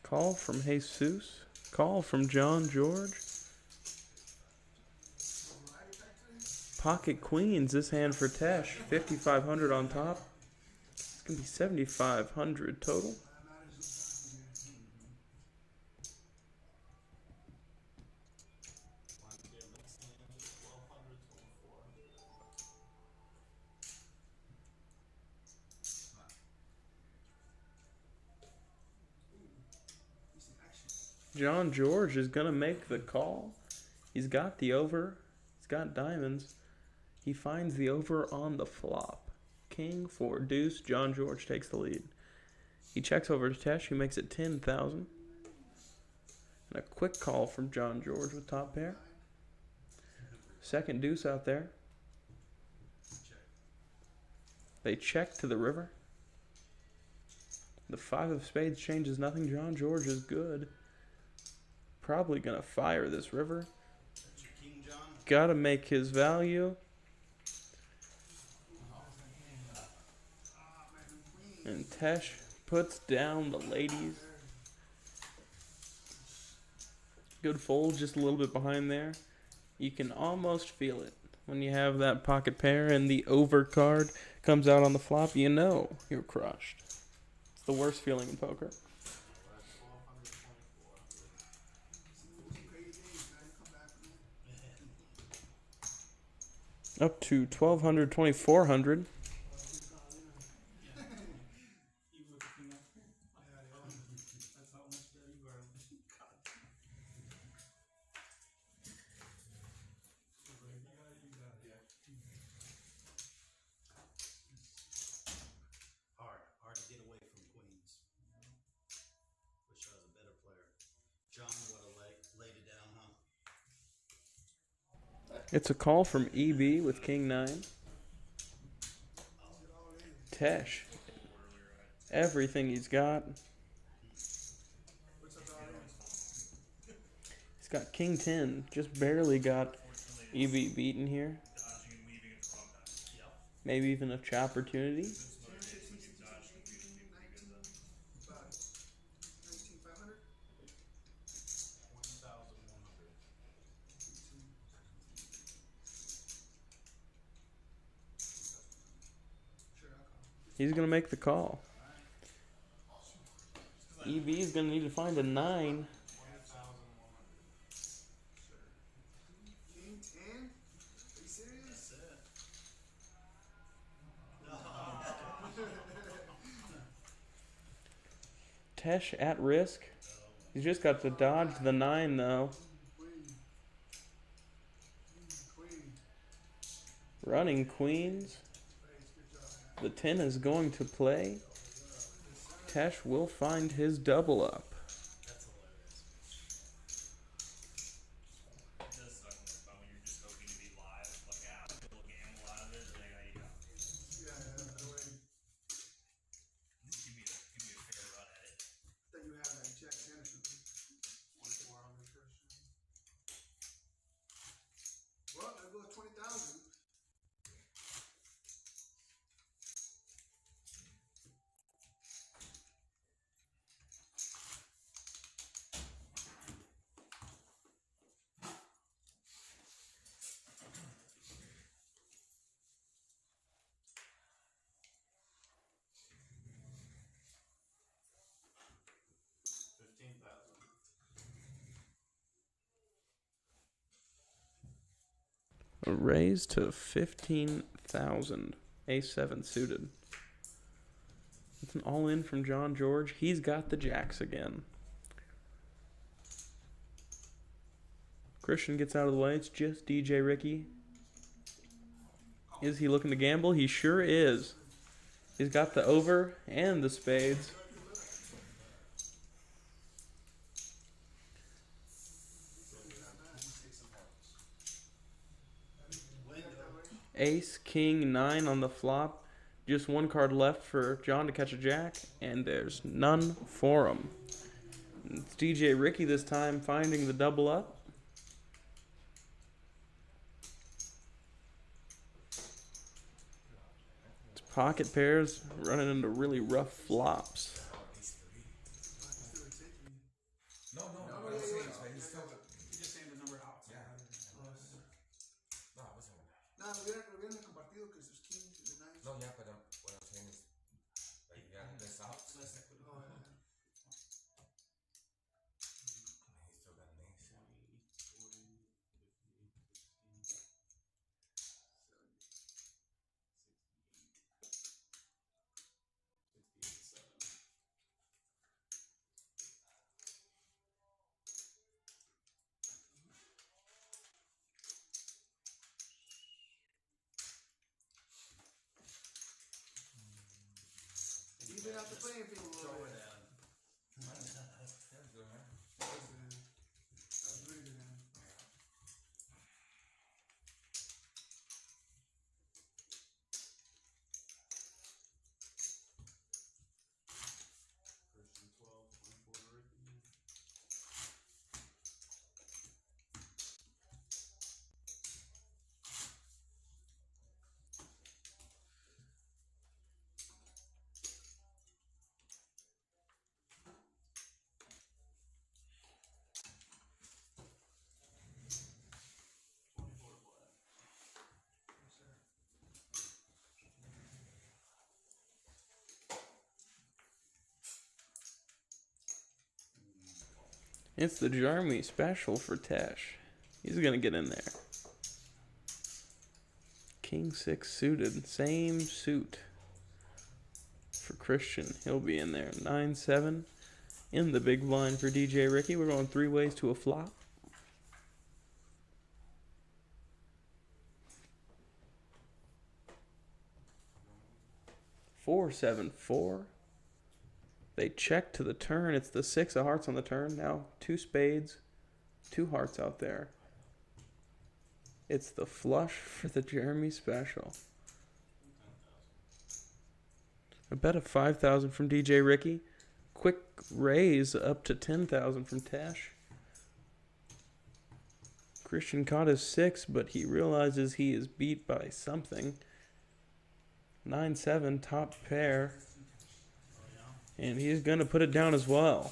Call from Jesus. Call from John George. Pocket queens, this hand for Tesh. 5,500 on top. It's going to be 7,500 total. John George is going to make the call. He's got the over. He's got diamonds. He finds the over on the flop. King for deuce. John George takes the lead. He checks over to Tesh. He makes it 10,000. And a quick call from John George with top pair. Second deuce out there. They check to the river. The 5 of spades changes nothing. John George is good. Probably going to fire this river. Got to make his value. And Tesh puts down the ladies. Good fold, just a little bit behind there. You can almost feel it. When you have that pocket pair and the over card comes out on the flop, you know you're crushed. It's the worst feeling in poker. Up to 1,200, 2,400. Hard to get away from queens. Wish I was a better player. John would have laid it down, huh? It's a call from EB with King 9. Tesh. Everything he's got. He's got King 10. Just barely got EB beaten here. Maybe even a opportunity. He's gonna make the call. EB is gonna need to find a 9. 20,100. Sure. King 10? Are you serious? That's it. Tesh at risk. He's just got to dodge the 9 though. Queen. Queen. Running queens. Nice, good job. The 10 is going to play. Tesh will find his double up. That's hilarious. It does suck when it's fun when you're just hoping to be live. Like, yeah, a little gamble out of it, and then you go. Yeah, no way. Give me a fair run at it. That you have that Jack Sanderson. 24 on the Christian. Well, there goes 20,000. A raise to 15,000. A7 suited. It's an all-in from John George. He's got the jacks again. Christian gets out of the way. It's just DJ Ricky. Is he looking to gamble? He sure is. He's got the over and the spades. Ace, king, 9 on the flop. Just one card left for John to catch a jack, and there's none for him. It's DJ Ricky this time finding the double up. It's pocket pairs running into really rough flops. No, what I'm saying is that he's still. You're just saying the number out. Yeah. No, I wasn't. Nah, we're gonna compartido because there's kings and the nines. No, yeah, but what I'm saying is, like, yeah, less outs. Less equity. Oh, yeah. He's still got an ace. 68, 7. Even out the playing field a little Throw bit. it in. That's good, man. That's really good, man. Christian 12, 24 Ricky. It's the Jeremy special for Tesh. He's going to get in there. King 6 suited. Same suit for Christian. He'll be in there. 9-7 in the big blind for DJ Ricky. We're going 3 ways to a flop. 4-7-4. They check to the turn. It's the 6 of hearts on the turn. Now 2 spades, 2 hearts out there. It's the flush for the Jeremy special. A bet of 5,000 from DJ Ricky. Quick raise up to 10,000 from Tesh. Christian caught his 6, but he realizes he is beat by something. 9-7, top pair. And he's going to put it down as well.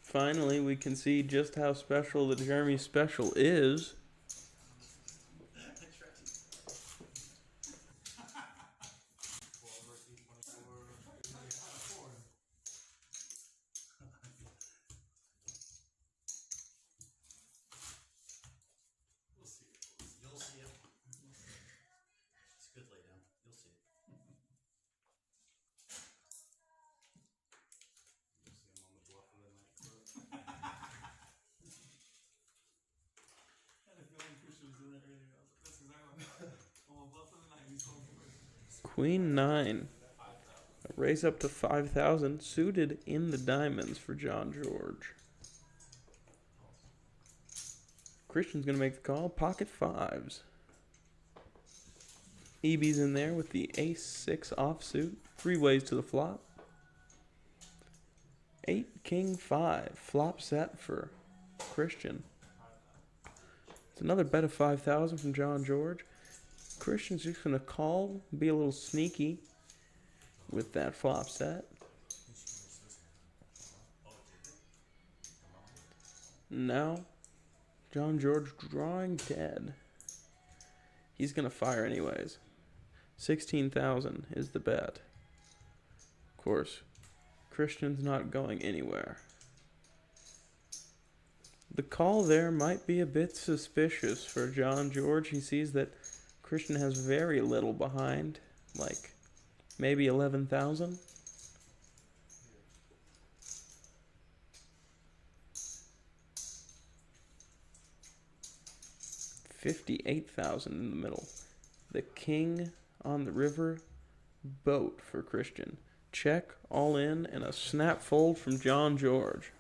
Finally, we can see just how special the Jeremy special is. Queen 9. A raise up to 5,000. Suited in the diamonds for John George. Christian's going to make the call. Pocket 5s. EB's in there with the ace 6 offsuit. 3 ways to the flop. 8 king 5. Flop set for Christian. It's another bet of 5,000 from John George. Christian's just going to call, be a little sneaky with that flop set. Now, John George drawing dead. He's going to fire anyways. 16,000 is the bet. Of course, Christian's not going anywhere. The call there might be a bit suspicious for John George. He sees that Christian has very little behind, like maybe 11,000. $58,000 in the middle. The king on the river, boat for Christian. Check, all in, and a snap fold from John George.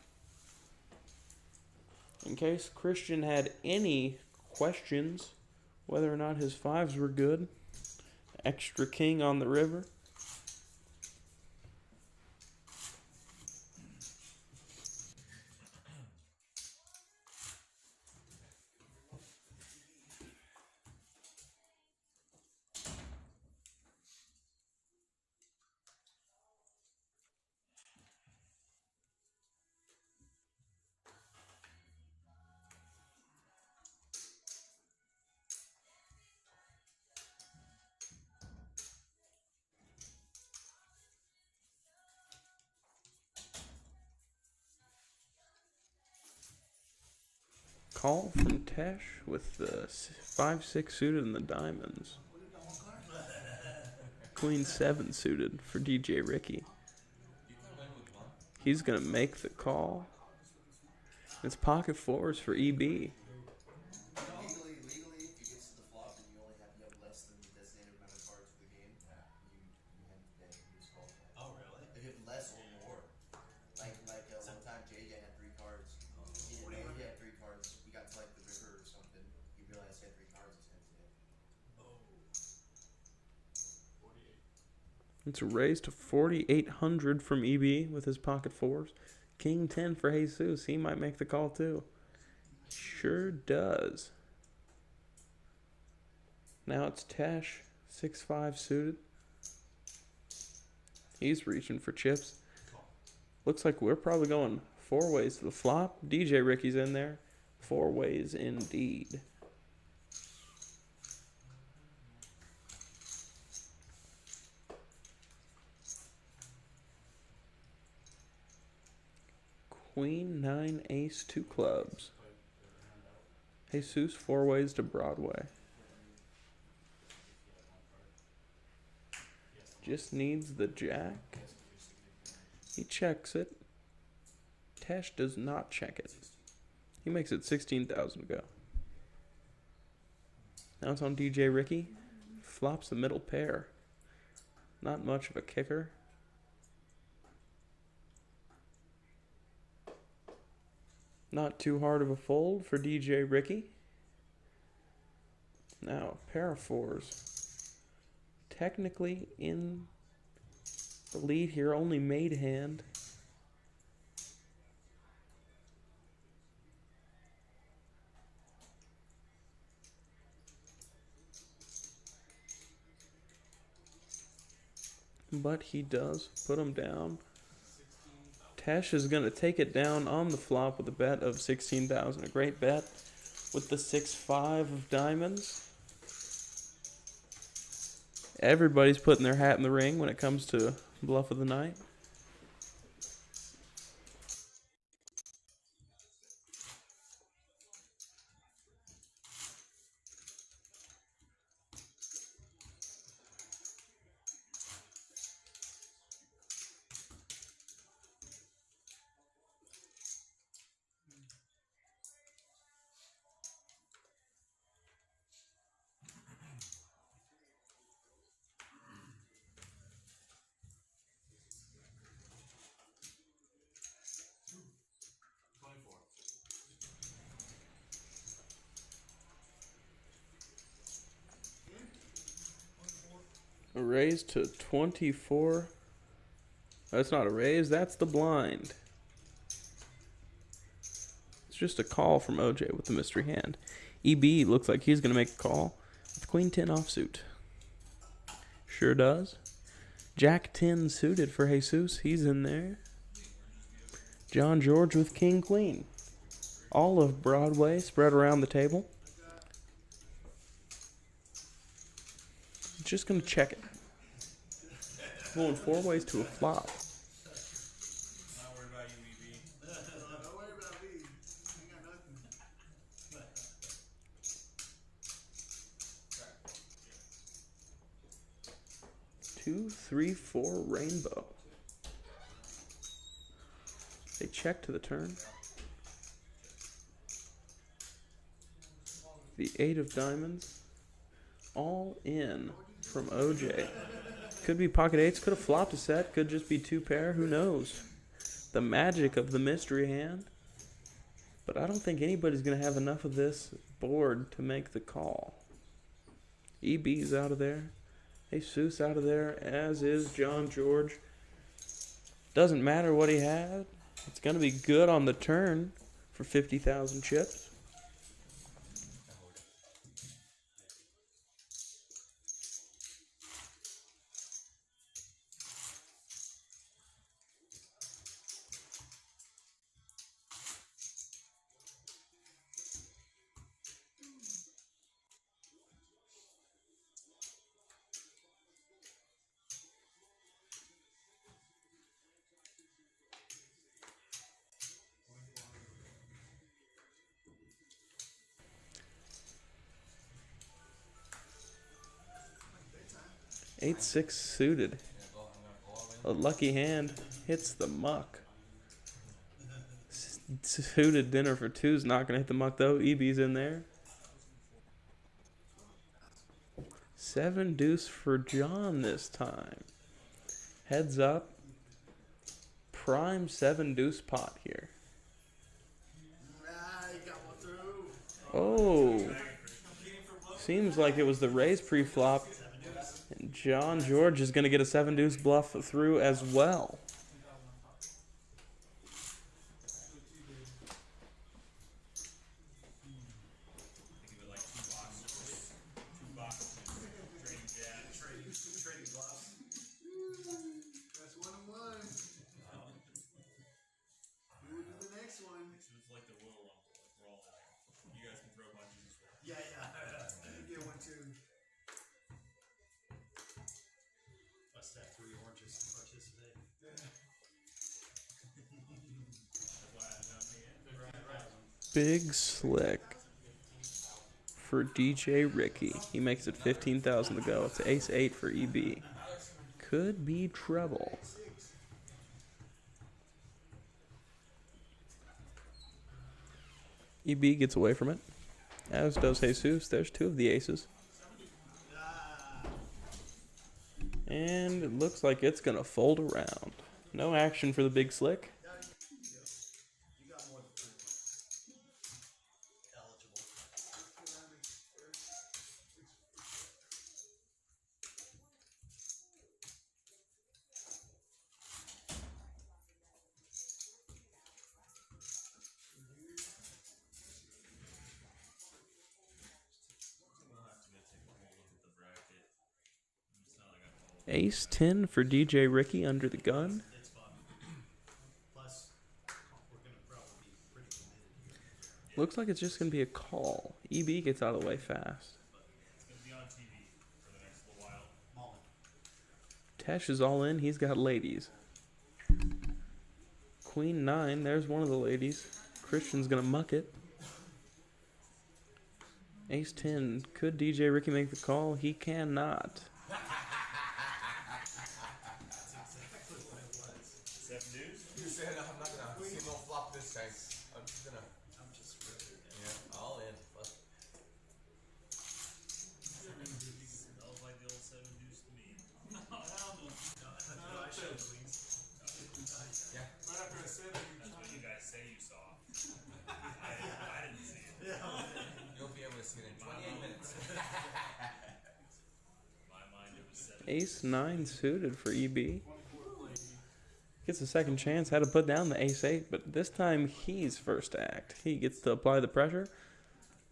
In case Christian had any questions whether or not his 5s were good, extra king on the river. Call from Tesh with the 5-6 suited and the diamonds. Queen 7 suited for DJ Ricky. He's going to make the call. It's pocket 4s for EB. Legally, if you get to the flop and you have less than the designated amount of cards for the game, you hand it to you just call it. Oh, really? If you have less or more, like one time JJ had 3 cards. He didn't know he had 3 cards. He got to like the river or something. He realized he had 3 cards. He sent it. It's a raise to 4,800 from EB with his pocket 4s. King 10 for Jesus. He might make the call too. Sure does. Now it's Tesh, 6-5 suited. He's reaching for chips. Looks like we're probably going 4 ways to the flop. DJ Ricky's in there. 4 ways indeed. Queen 9 ace 2 clubs. Jesus 4 ways to Broadway. Just needs the jack. He checks it. Tesh does not check it. He makes it 16,000 to go. Now it's on DJ Ricky. Flops the middle pair. Not much of a kicker. Not too hard of a fold for DJ Ricky. Now, pair of 4s. Technically in the lead here, only made hand. But he does put him down. Tesh is going to take it down on the flop with a bet of 16,000. A great bet with the 6-5 of diamonds. Everybody's putting their hat in the ring when it comes to bluff of the night. A raise to 24. That's not a raise, that's the blind. It's just a call from OJ with the mystery hand. EB looks like he's going to make a call with Queen 10 offsuit. Sure does. Jack 10 suited for Jesus. He's in there. John George with King Queen. All of Broadway spread around the table. Just going to check it. Going 4 ways to a flop. Not worried about you, EB. Don't worry about me. I ain't got nothing. 2, 3, 4 rainbow. They check to the turn. The 8 of diamonds. All in from OJ. Could be pocket eights, could have flopped a set, could just be 2 pair, who knows? The magic of the mystery hand. But I don't think anybody's going to have enough of this board to make the call. EB's out of there. Jesus out of there, as is John George. Doesn't matter what he had. It's going to be good on the turn for 50,000 chips. Daytime. 8-6 suited. A lucky hand hits the muck. Suited dinner for 2's not going to hit the muck though. EB's in there. 7 deuce for John this time. Heads up. Prime 7 deuce pot here. Nah, you got one through. Oh. Seems like it was the raise pre-flop. And John George is going to get a 7 deuce bluff through as well. Think of it like 2 boxes. 2 boxes. Trading jab. Trading gloves. That's 1 and 1. We will do the next one. So it's like the Royal Rumble. Like we're all in there. You guys can throw punches as well. Yeah. You get 1 too. Must have 3 oranges to participate. That's why I jumped in. Right. Big slick for DJ Ricky. He makes it 15,000 to go. It's ace 8 for EB. Could be trouble. EB gets away from it, as does Jesus. There's 2 of the aces. And it looks like it's going to fold around. No action for the big slick. You got more than 3. Eligible. We'll have to go take a whole look at the bracket. It's not like I follow. Ace 10 for DJ Ricky under the gun. It's fun. Plus, we're going to probably be pretty committed here. Looks like it's just going to be a call. EB gets out of the way fast. It's going to be on TV for the next little while. Mullen. Tesh is all in. He's got ladies. Queen 9. There's one of the ladies. Christian's going to muck it. Ace 10. Could DJ Ricky make the call? He cannot. That's exactly what it was. 7 dudes? You said I'm not gonna see no flop this time. I'm just gonna, I'm just ripping it. yeah, all in. Fuck. Smells like the old 7 deuce to me. Do I show the wings? Yeah. Right after I said that, That's what you guys say you saw. I didn't see it. You'll be able to see it in 28 minutes. My Ace-9 suited for EB. Gets a second chance. Had to put down the Ace-8, but this time he's first to act. He gets to apply the pressure.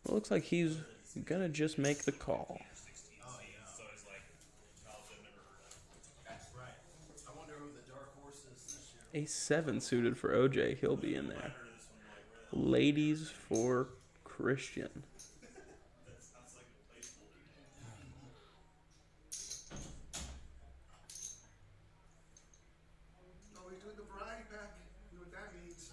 It looks like he's gonna just make the call. Oh yeah. So it's like, knowledge I've never heard of. That's right. I wonder who the dark horse is this year. Ace-7 suited for OJ. He'll be in there. Ladies for Christian. That sounds like a playful. No, he's doing the variety pack. You know what that means.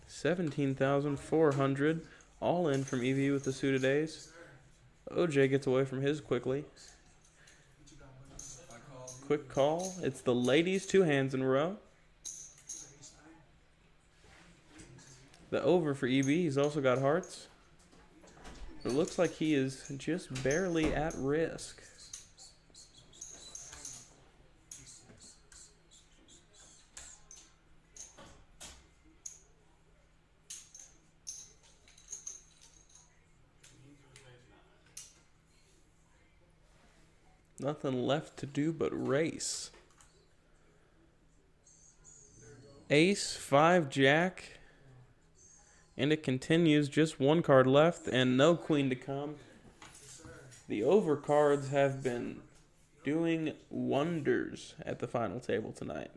17,400. All in from EV with the suited ace. OJ gets away from his quickly. Quick call. It's the ladies, 2 hands in a row. The over for EB. He's also got hearts. It looks like he is just barely at risk. Nothing left to do but race. Ace, 5, Jack. And it continues. Just 1 card left and no queen to come. The over cards have been doing wonders at the final table tonight.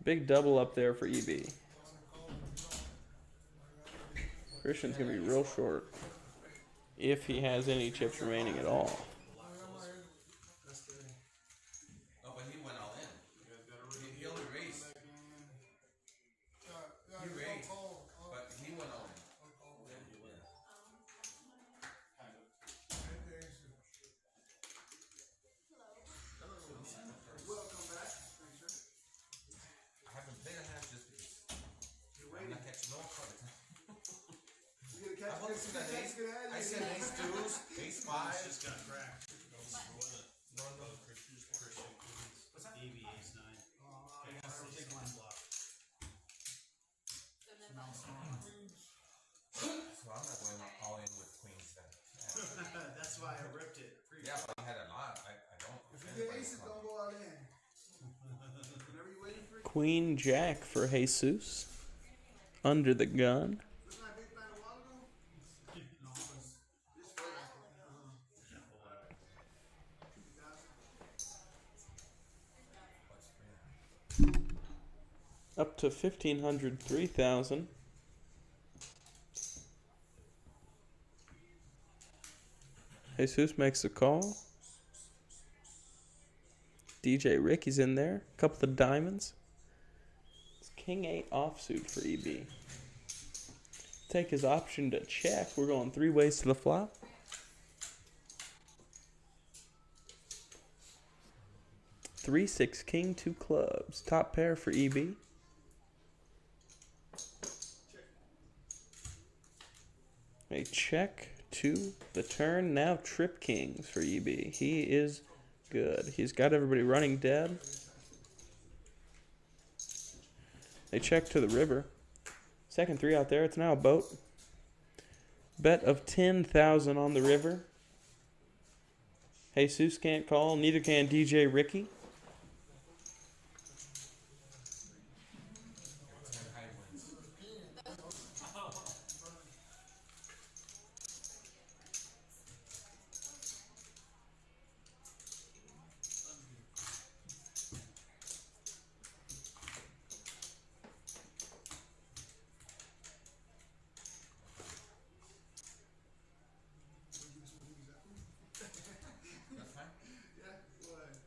Big double up there for EB. Christian's going to be real short if he has any chips remaining at all. No, but he went all in. He only raised. He raised, but he went all in. Welcome back. Thanks, sir. I haven't played a hand just because I'm not catching no cards. You I gotta catch want to see that ace. I said ace 2s, ace 5s. Just got cracked. No, no. Christian queens. What's that? EV ace 9. Okay, I'll take one block. So I'm not going all in with queens then. That's why I ripped it. Yeah, but I had a lot. I don't. If you get aces, don't go all in. Whenever you're waiting for it, Queen Jack for Jesus. Under the gun. this is my big plan a while ago. No, this Up to 1,500, 3,000. Jesus makes a call. DJ Ricky's in there. Couple of diamonds. It's King 8 offsuit for EB. Take his option to check. We're going 3 ways to the flop. Three, 6, King, 2 clubs. Top pair for EB. A check to the turn. Now trip kings for EB. He is good. He's got everybody running dead. They check to the river. Second 3 out there. It's now a boat. Bet of 10,000 on the river. Jesus can't call. Neither can DJ Ricky. 10 high wins. That's fine. yeah, what?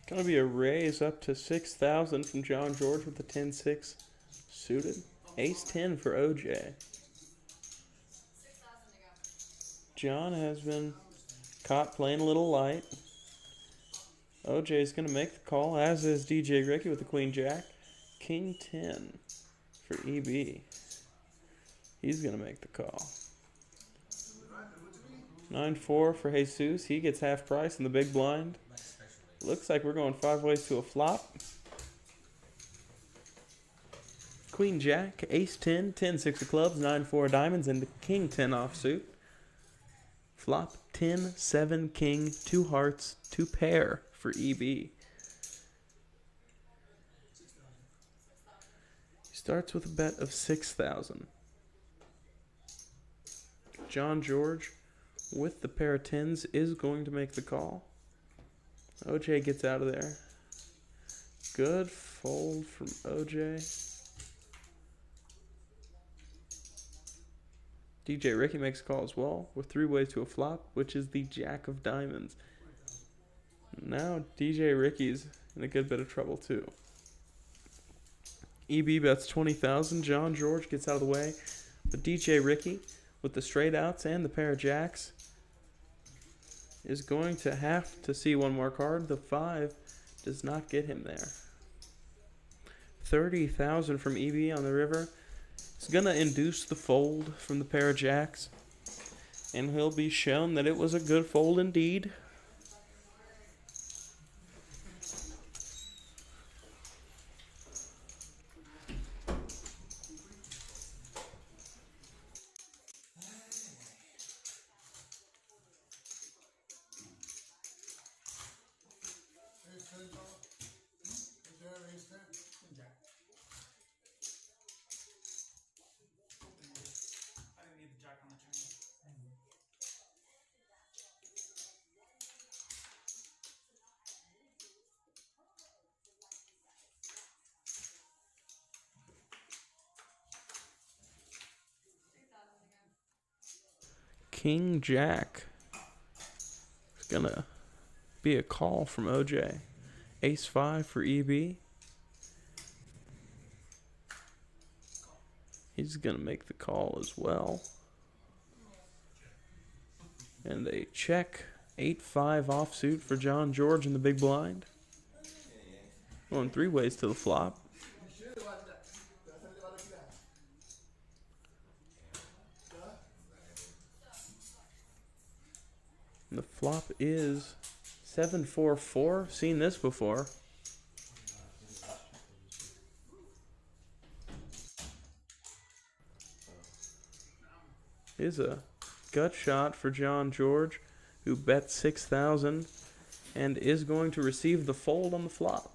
Gonna be a raise up to 6,000 from John George with the 10-6 suited. Ace 10 for OJ. John has been caught playing a little light. OJ is gonna make the call, as is DJ Ricky with the Queen Jack. King 10 for EB. He's gonna make the call. 9-4 for Jesus. He gets half price in the big blind. Nice special rate. Looks like we're going 5 ways to a flop. Queen Jack, Ace 10, 10 6 of clubs, 9-4 diamonds, and the King 10 offsuit. Flop 10 7 King, 2 hearts, 2 pair for EB. He starts with a bet of 6,000. John George, with the pair of 10s, is going to make the call. OJ gets out of there. Good fold from OJ. DJ Ricky makes a call as well with 3 ways to a flop, which is the Jack of Diamonds. Now DJ Ricky's in a good bit of trouble too. EB bets 20,000. John George gets out of the way. But DJ Ricky, with the straight outs and the pair of jacks, is going to have to see one more card. The 5 does not get him there. 30,000 from EB on the river. He's going to induce the fold from the pair of jacks, and he'll be shown that it was a good fold indeed. I didn't need the jack on the chain. King Jack. It's going to be a call from OJ. Ace 5 for EB. He's going to make the call as well. And a check. 8-5 offsuit for John George in the big blind. Going 3 ways to the flop. And the flop is 7-4-4. Seen this before. Is a gut shot for John George, who bet 6,000 and is going to receive the fold on the flop.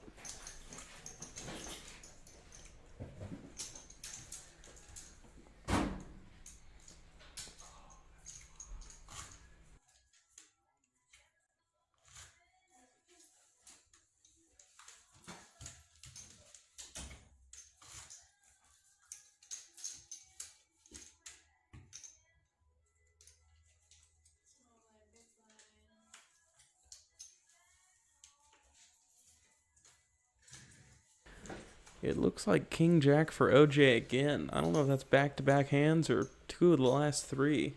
It looks like King Jack for OJ again. I don't know if that's back-to-back hands or 2 of the last 3.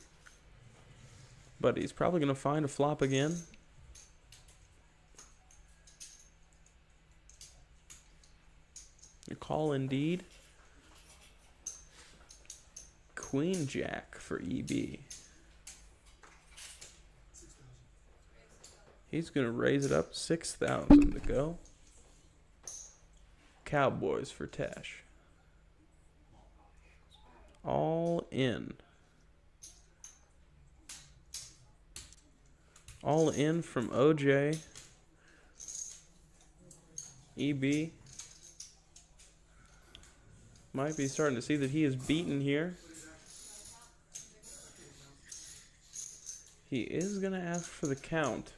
But he's probably going to find a flop again. A call indeed. Queen Jack for EB. He's going to raise it up 6,000 to go. Cowboys for Tesh. All in. All in from OJ. EB. Might be starting to see that he is beaten here. He is going to ask for the count.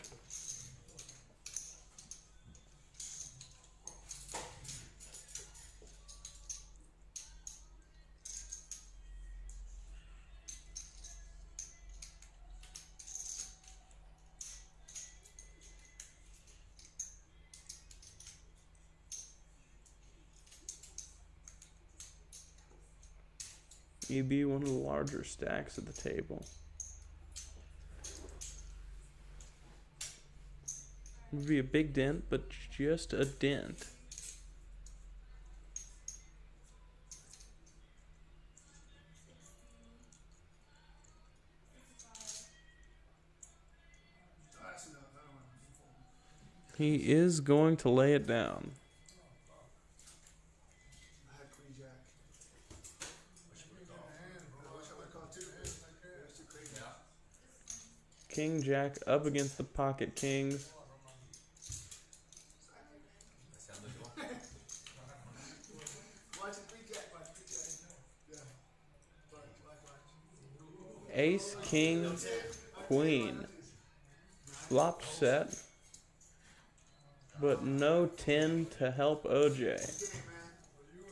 EB, one of the larger stacks at the table. Would be a big dent, but just a dent. He is going to lay it down. I had Queen Jack. What you would call? I wish I would have called two. It was too crazy. Yeah. King Jack up against the pocket kings. Hacia dónde yo. Watch it, Queen Jack. Watch Queen Jack. Yeah. Watch. Ace, king, queen. Flop set. But no 10 to help OJ.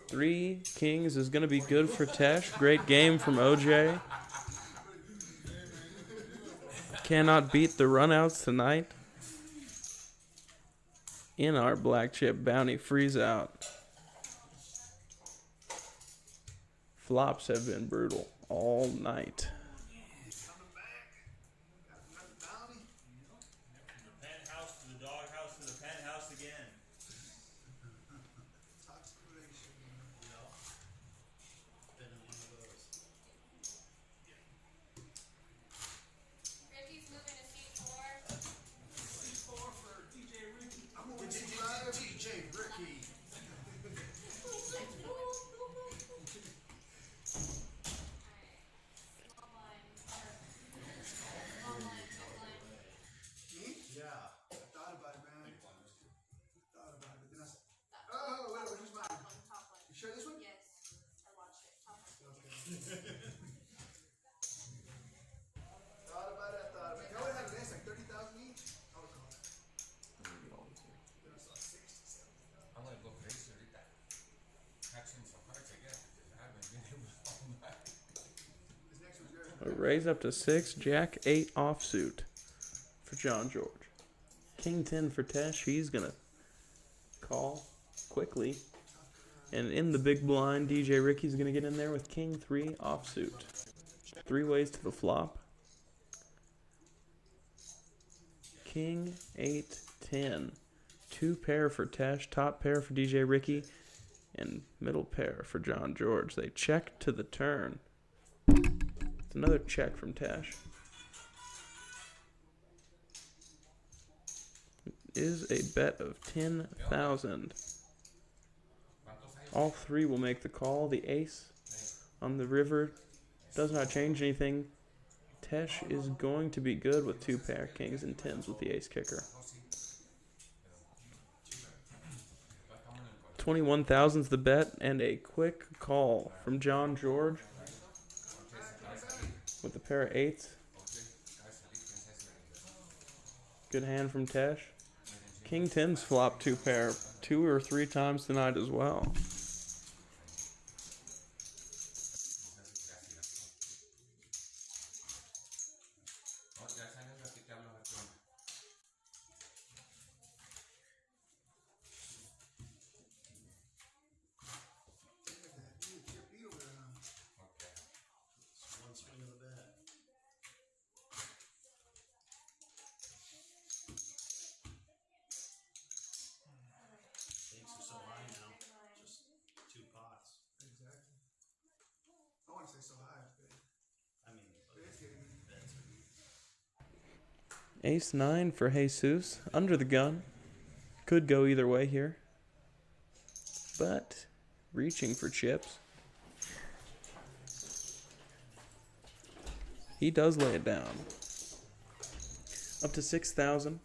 3 kings is going to be good for Tesh. Great game from OJ. Cannot beat the runouts tonight in our black chip bounty freeze out. Flops have been brutal all night. Coming back. Got another bounty. From the penthouse to the doghouse to the penthouse again. Toxic relation. Yeah. Been in one of those. Ricky's moving to C4. C4 for DJ Ricky. I'm moving to DJ Ricky. Me? Yeah. I thought about it, man. Thought about it, but then I said, oh, wait, where's mine? Top one. You sure this one? Yes. I watched it. Top one. Thought about it, I thought about it. If I would have had this, like 30,000 each, I would call it. Then I saw 60, 70,000. I'm gonna go crazy ahorita. Catching some cards, I guess, because I haven't been able to find that. This next one's yours. A raise up to 6. Jack 8 offsuit for John George. King 10 for Tesh. He's going to call quickly. And in the big blind, DJ Ricky's going to get in there with King 3 offsuit. 3 ways to the flop. King 8 10. 2 pair for Tesh, top pair for DJ Ricky, and middle pair for John George. They check to the turn. It's another check from Tesh. It is a bet of 10,000. All 3 will make the call. The ace on the river does not change anything. Tesh is going to be good with 2 pair kings and 10s with the ace kicker. 21,000's the bet, and a quick call from John George with a pair of 8s. Good hand from Tesh. King 10's flop 2 pair 2 or 3 times tonight as well. One swing of the bat. Stakes are so high now. Just 2 pots. Exactly. I want to say so high, but I mean, it's getting me. bets are Ace 9 for Jesus. Under the gun. Could go either way here. But reaching for chips. He does lay it down. Up to 6,000.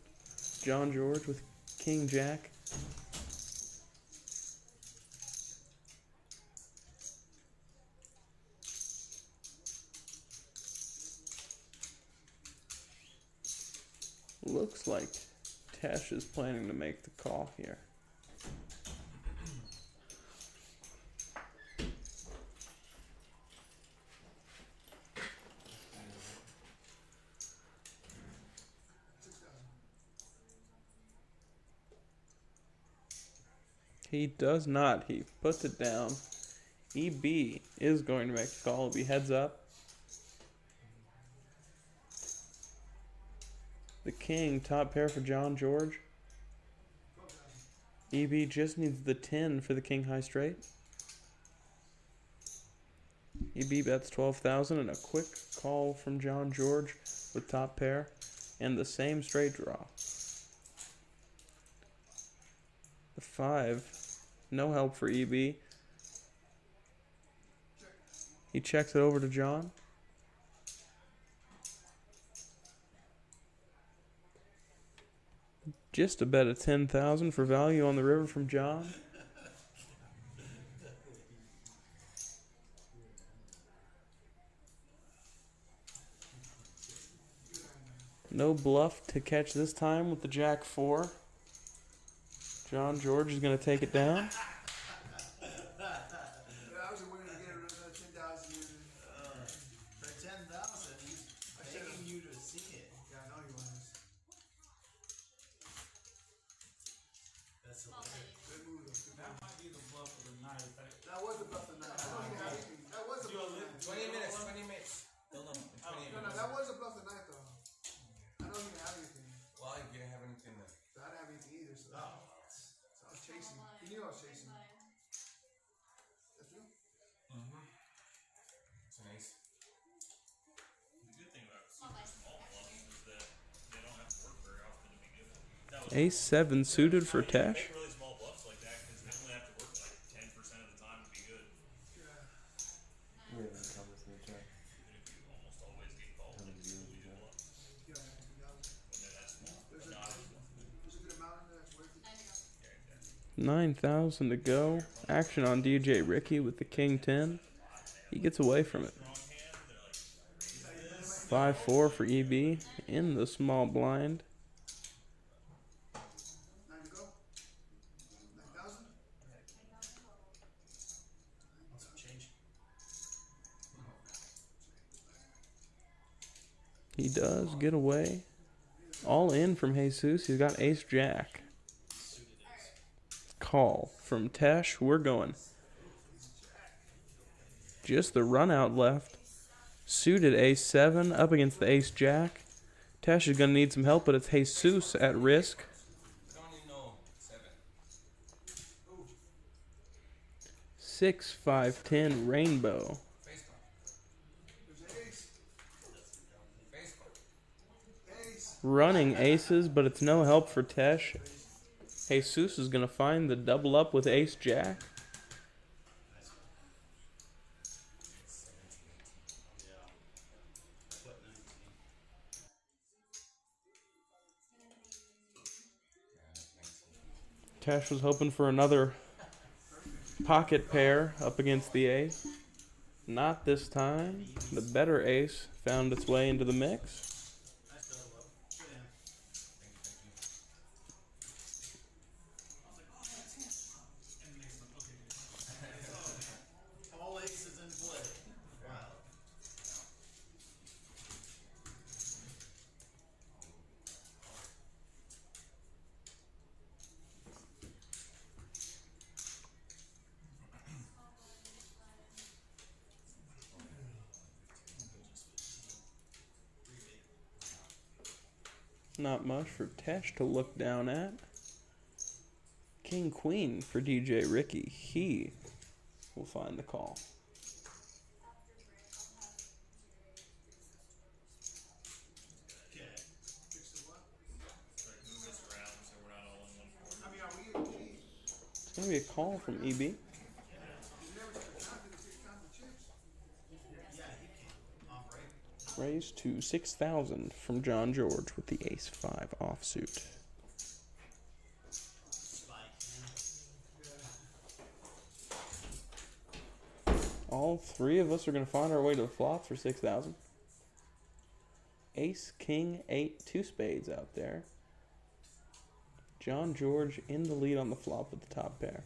John George with King Jack. Looks like Tesh is planning to make the call here. He does not. He puts it down. EB is going to make the call. It'll be heads up. The king, top pair for John George. EB just needs the 10 for the king high straight. EB bets 12,000 and a quick call from John George with top pair and the same straight draw. 5. No help for EB. He checks it over to John. Just a bet of 10,000 for value on the river from John. No bluff to catch this time with the Jack 4. John George is going to take it down. I was a winner to get another 10,000. For 10,000, he's begging you to see it. Yeah, I know he was. That's hilarious. Good move, though. Good That move. might be the bluff of the night. That was a bluff of the night. I don't even have anything. That was a bluff of the night. 20 minutes, 20 minutes. No, no, 20 No, minutes. that was a bluff of the night, though. I don't even have anything. Well, if you didn't have anything then. So I didn't have anything either, so, Oh, so I was chasing. You knew I was chasing. That's you? It's an ace. The good thing about small bluffs is that they don't have to work very often to be good. That was Ace 7 suited for you Tesh. make really small bluffs like that because they only have to work like 10% of the time to be good. Yeah. Even if you almost always get called, like really good bluffs Yeah, you got it. when they're that small. There's But a, not as bluff. there's a good amount in there that's worth it. Yeah, exactly. 9,000 to go. Action on DJ Ricky with the King 10. He gets away from it. Strong hand, they're like, 5-4 for EB in the small blind. 9 to go. 9,000. what's some change? He does get away. All in from Jesus. He's got Ace Jack. Suited ace. Call from Tesh. We're going. Just the run out left. Suited Ace 7 up against the Ace Jack. Tesh is going to need some help, but it's Jesus at risk. I don't even know 7. 6, 5, 10 rainbow. Face card. There's ace. Face card. Ace. Running aces, but it's no help for Tesh. Jesus is going to find the double up with Ace Jack. Yeah. I put 19. Yeah, 19. Tesh was hoping for another pocket pair up against the ace. Not this time. The better ace found its way into the mix. Nice double up. Good hand. All aces in play. Wow. Not much for Tesh to look down at. King Queen for DJ Ricky. He will find the call. Okay. Fix the what? like move this around so we're not all in one corner. I mean, are we in G? It's going to be a call from EB. You never took a count, did it take count the chips? Yeah, he can. Operate. Raise to 6,000 from John George with the Ace 5 offsuit. Spike hand. All three of us are going to find our way to the flop for 6,000. Ace, King, 8, 2 spades out there. John George in the lead on the flop with the top pair.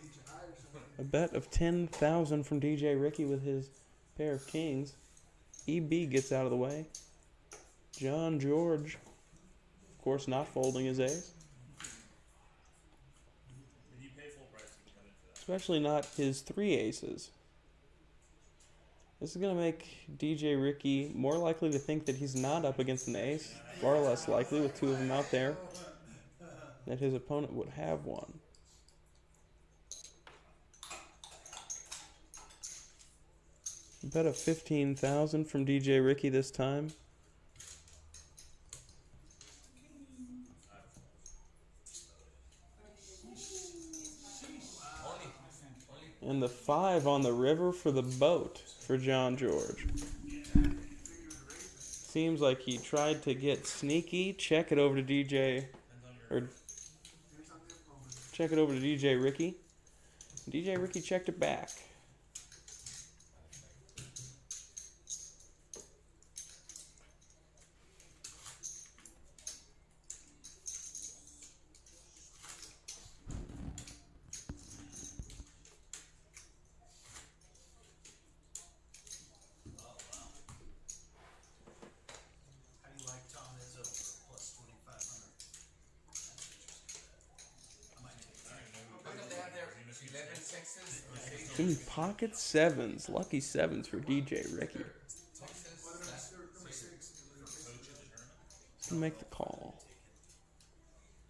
Age high or something. A bet of 10,000 from DJ Ricky with his pair of kings. EB gets out of the way. John George, of course, not folding his ace. If you pay full price, you can come in for that. Especially not his 3 aces. This is going to make DJ Ricky more likely to think that he's not up against an ace. Far less likely, with 2 of them out there, that his opponent would have one. Bet of 15,000 from DJ Ricky this time. And the 5 on the river for the boat for John George. Seems like he tried to get sneaky. Check it over to DJ, or check it over to DJ Ricky. DJ Ricky checked it back. How do you like Tom Izzo for plus 2,500? That's interesting. I might take that. What do they have there? 11 sixes or six? Some pocket 7s. Lucky 7s for DJ Ricky. Texas? What That's number six? Can make the call.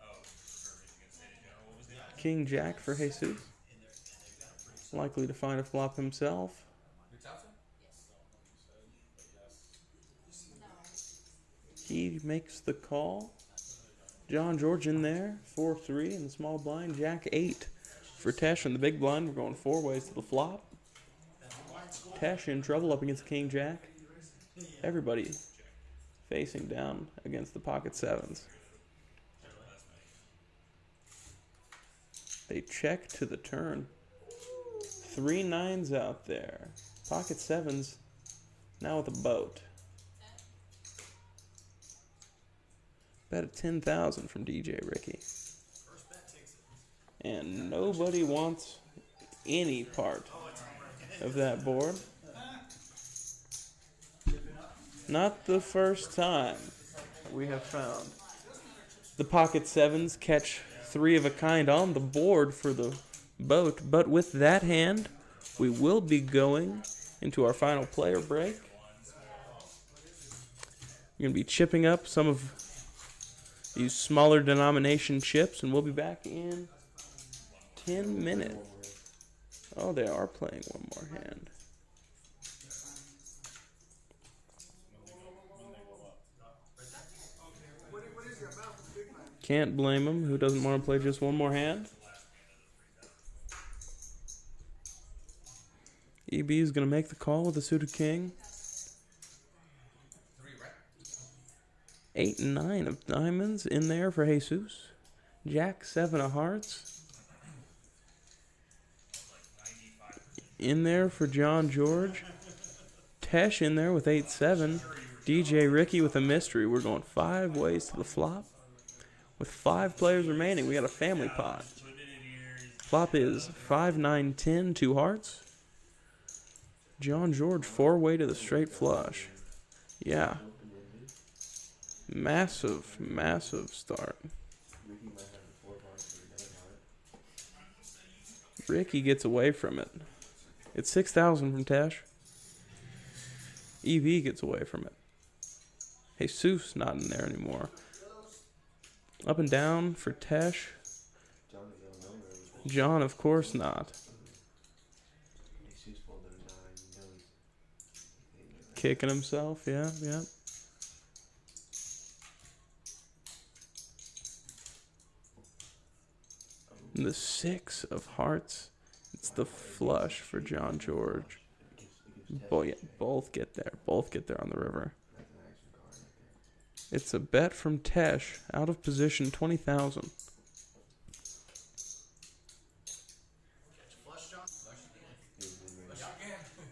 Oh, for Michigan State in general, what was the other? King Jack for Jesus. In there, and they've got a pretty Likely to find a flop himself. Your Thompson? He makes the call. John George in there. 4-3 in the small blind. Jack 8 for Tesh in the big blind. We're going 4 ways to the flop. Tesh in trouble up against the King Jack. Everybody facing down against the pocket 7s. They check to the turn. 3 9s out there. Pocket 7s now with a boat. Bet of 10,000 from DJ Ricky. first bet takes it. And nobody wants any part of that board. Not the first time we have found the pocket 7s catch 3 of a kind on the board for the boat. But with that hand, we will be going into our final player break. We're going to be chipping up some of these smaller denomination chips, and we'll be back in 10 minutes. Oh, they are playing one more hand. What is your amount for the big man? Can't blame him. Who doesn't want to play just one more hand? EB is going to make the call with the suited king. 3, right? 8 and 9 of diamonds in there for Jesus. Jack 7 of hearts. In there for John George. Tesh in there with 8-7. DJ Ricky with a mystery. We're going 5 ways to the flop. With 5 players remaining, we got a family pot. Flop is 5, 9, 10, 2 hearts. John George 4-way to the straight flush. Yeah. Massive, massive start. Ricky gets away from it. It's 6,000 from Tesh. EV gets away from it. Jesus not in there anymore. Up and down for Tesh. John, of course not. Kicking himself, yeah. And the 6 of hearts. It's the flush for John George. Both get there. Both get there on the river. It's a bet from Tesh. Out of position, 20,000.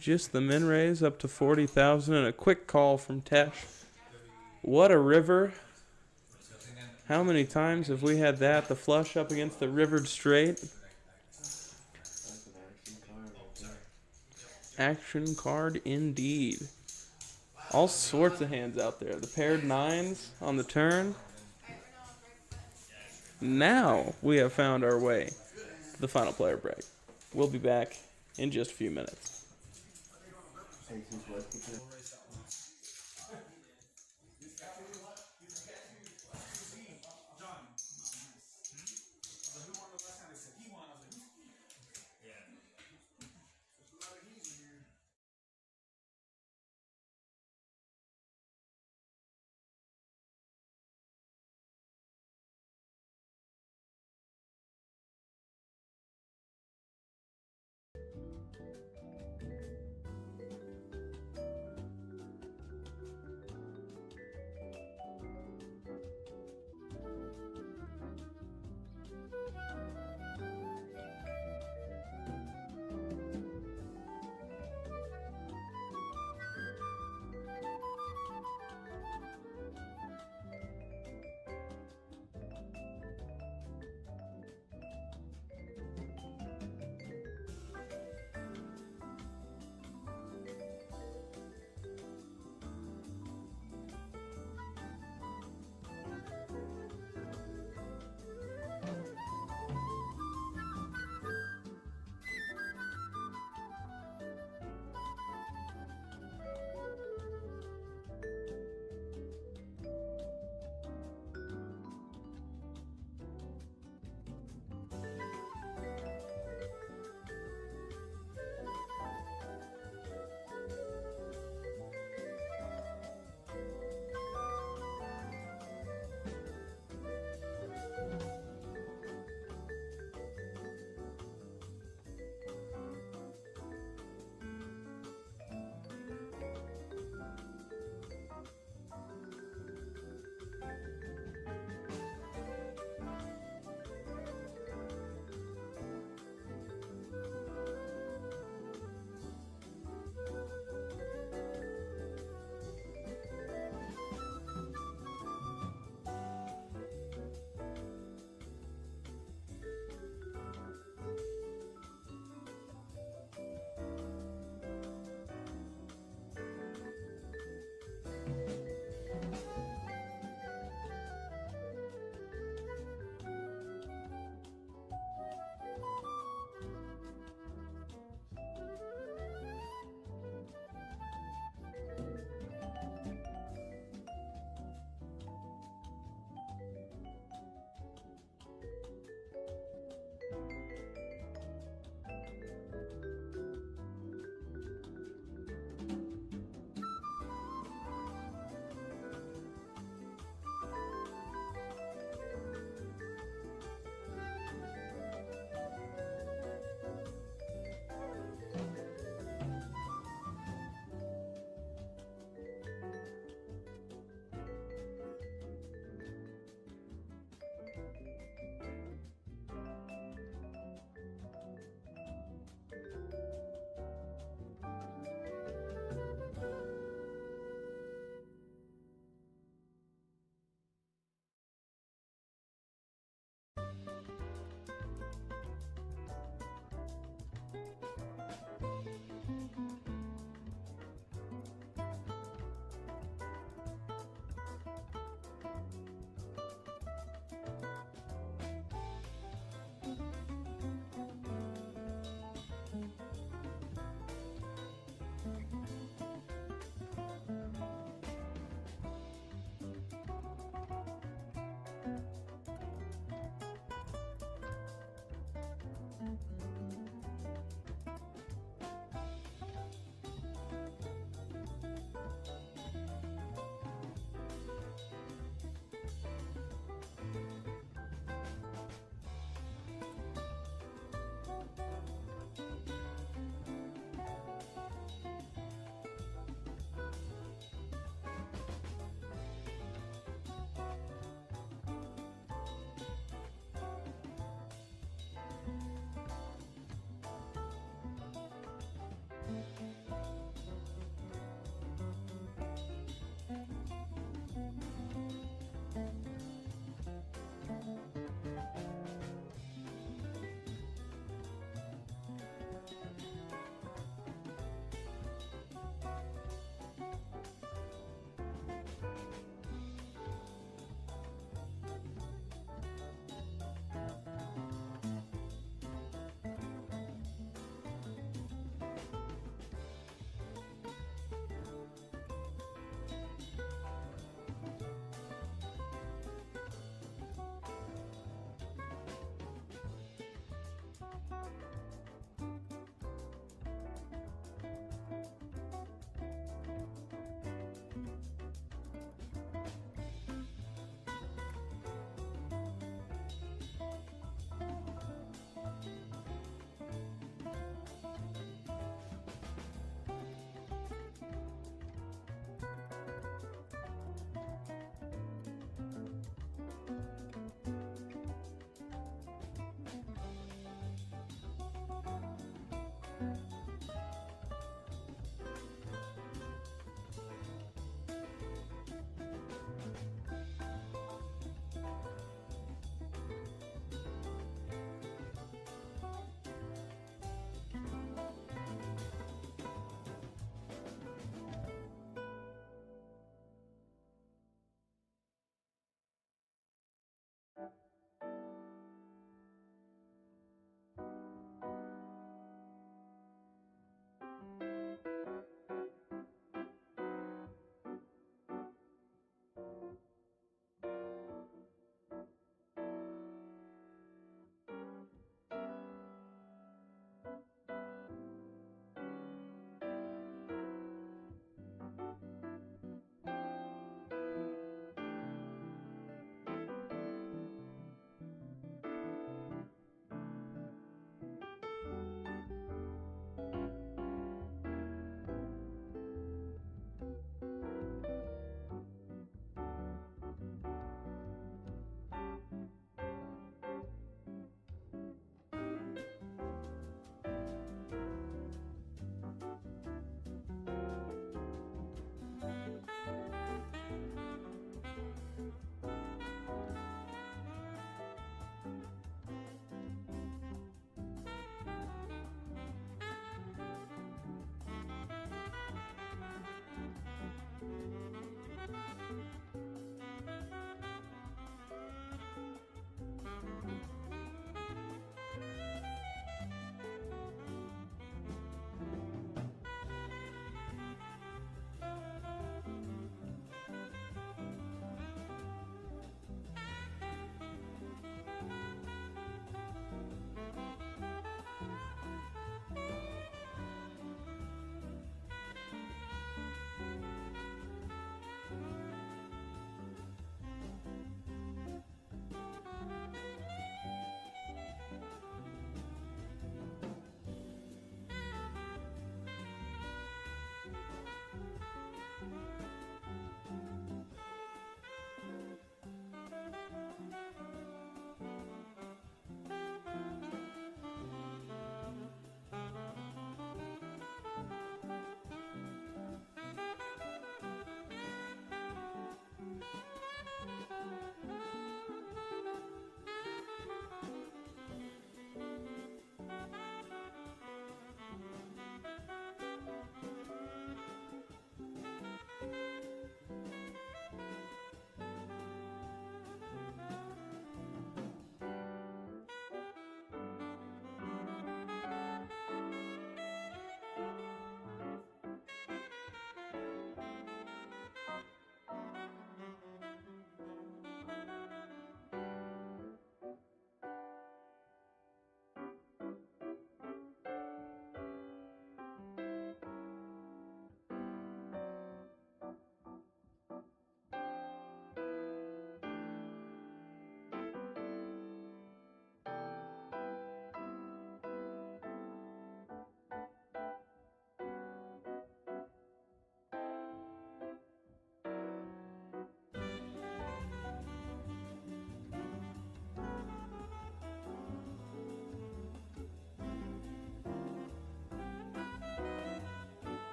Just the min raise up to 40,000 and a quick call from Tesh. What a river. How many times have we had that? The flush up against the rivered straight. Action card indeed. All sorts of hands out there. The paired 9s on the turn. Now we have found our way to the final player break. We'll be back in just a few minutes.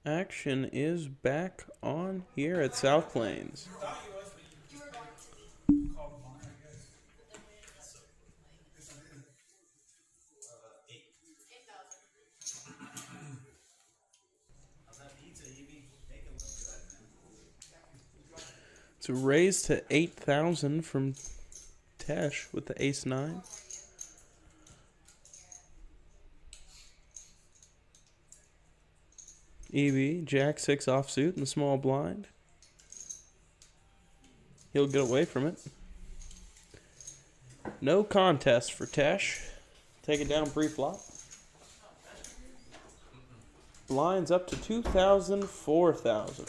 Action is back on here at South Plains. You were going to be. Called mine, I guess. But then we ended up Yes, I did. 8,000. How's that pizza, Evie? Make it look good, man. It's a raise to 8,000 from Tesh with the ace 9. EB, Jack 6 offsuit in the small blind. He'll get away from it. No contest for Tesh. Take it down pre-flop. Blinds up to 2,000, 4,000.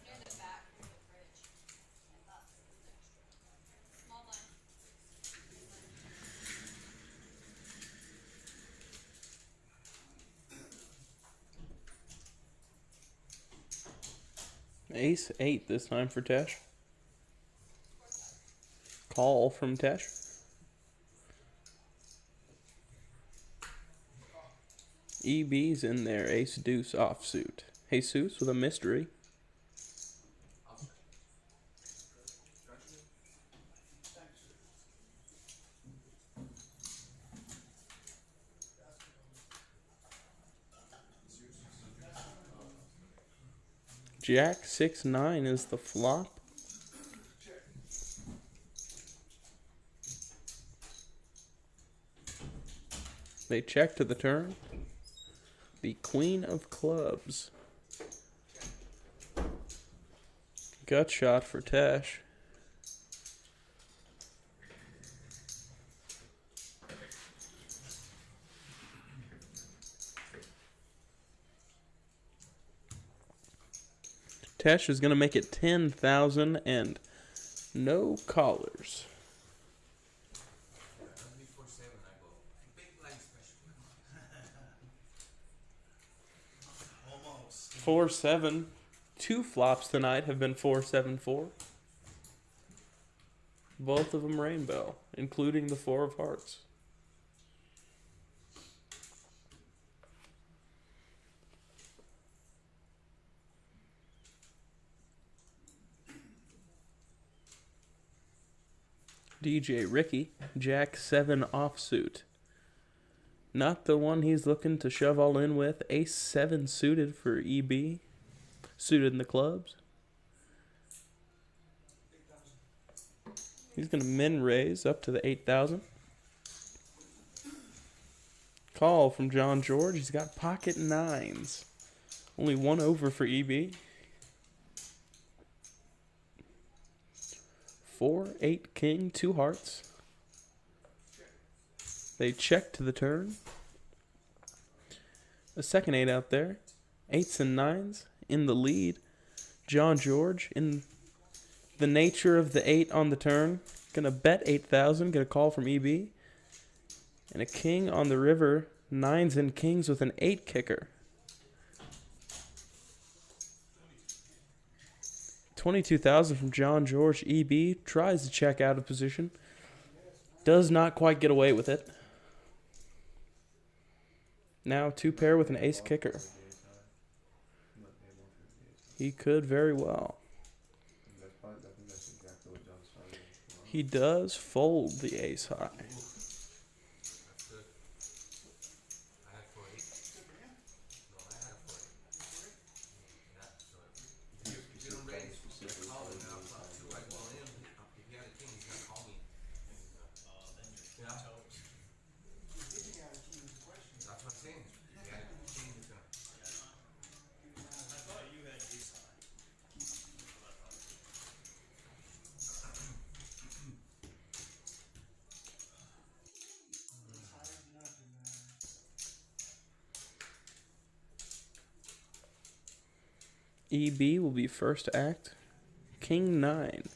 Near the back of the fridge. I thought there was extra. Small blind. Ace 8 this time for Tesh. Call from Tesh. EB's in there. Ace deuce offsuit. Jesus with a mystery. Jack 6-9 is the flop. They check to the turn. The Queen of Clubs. Gut shot for Tesh. Tesh is going to make it 10,000 and no callers. Before 7, I go big blind special. Almost. 4-7. 2 flops tonight have been 4-7-4. Both of them rainbow, including the 4 of hearts. DJ Ricky, Jack 7 offsuit. Not the one he's looking to shove all in with. Ace 7 suited for EB. Suited in the clubs. He's going to min raise up to the 8,000. Call from John George. He's got pocket 9s. Only 1 over for EB. 4, 8, king, 2 hearts. They check to the turn. A second 8 out there. 8s and 9s in the lead. John George in the nature of the 8 on the turn. Gonna bet 8,000. Get a call from EB. And a king on the river. 9s and kings with an 8 kicker. 22,000 from John George. EB tries to check out of position. Does not quite get away with it. Now 2 pair with an ace kicker. He could very well. He does fold the ace high. That's good. I had 48. No, I had a 40. Yeah, so if you don't raise, call him now. Flop 2, I go in. If he had a king, he's gonna call me. Then you're Yeah. toast. That's what I'm saying. If he had a king, he's gonna. I thought you had ace high. EB will be first to act. King 9.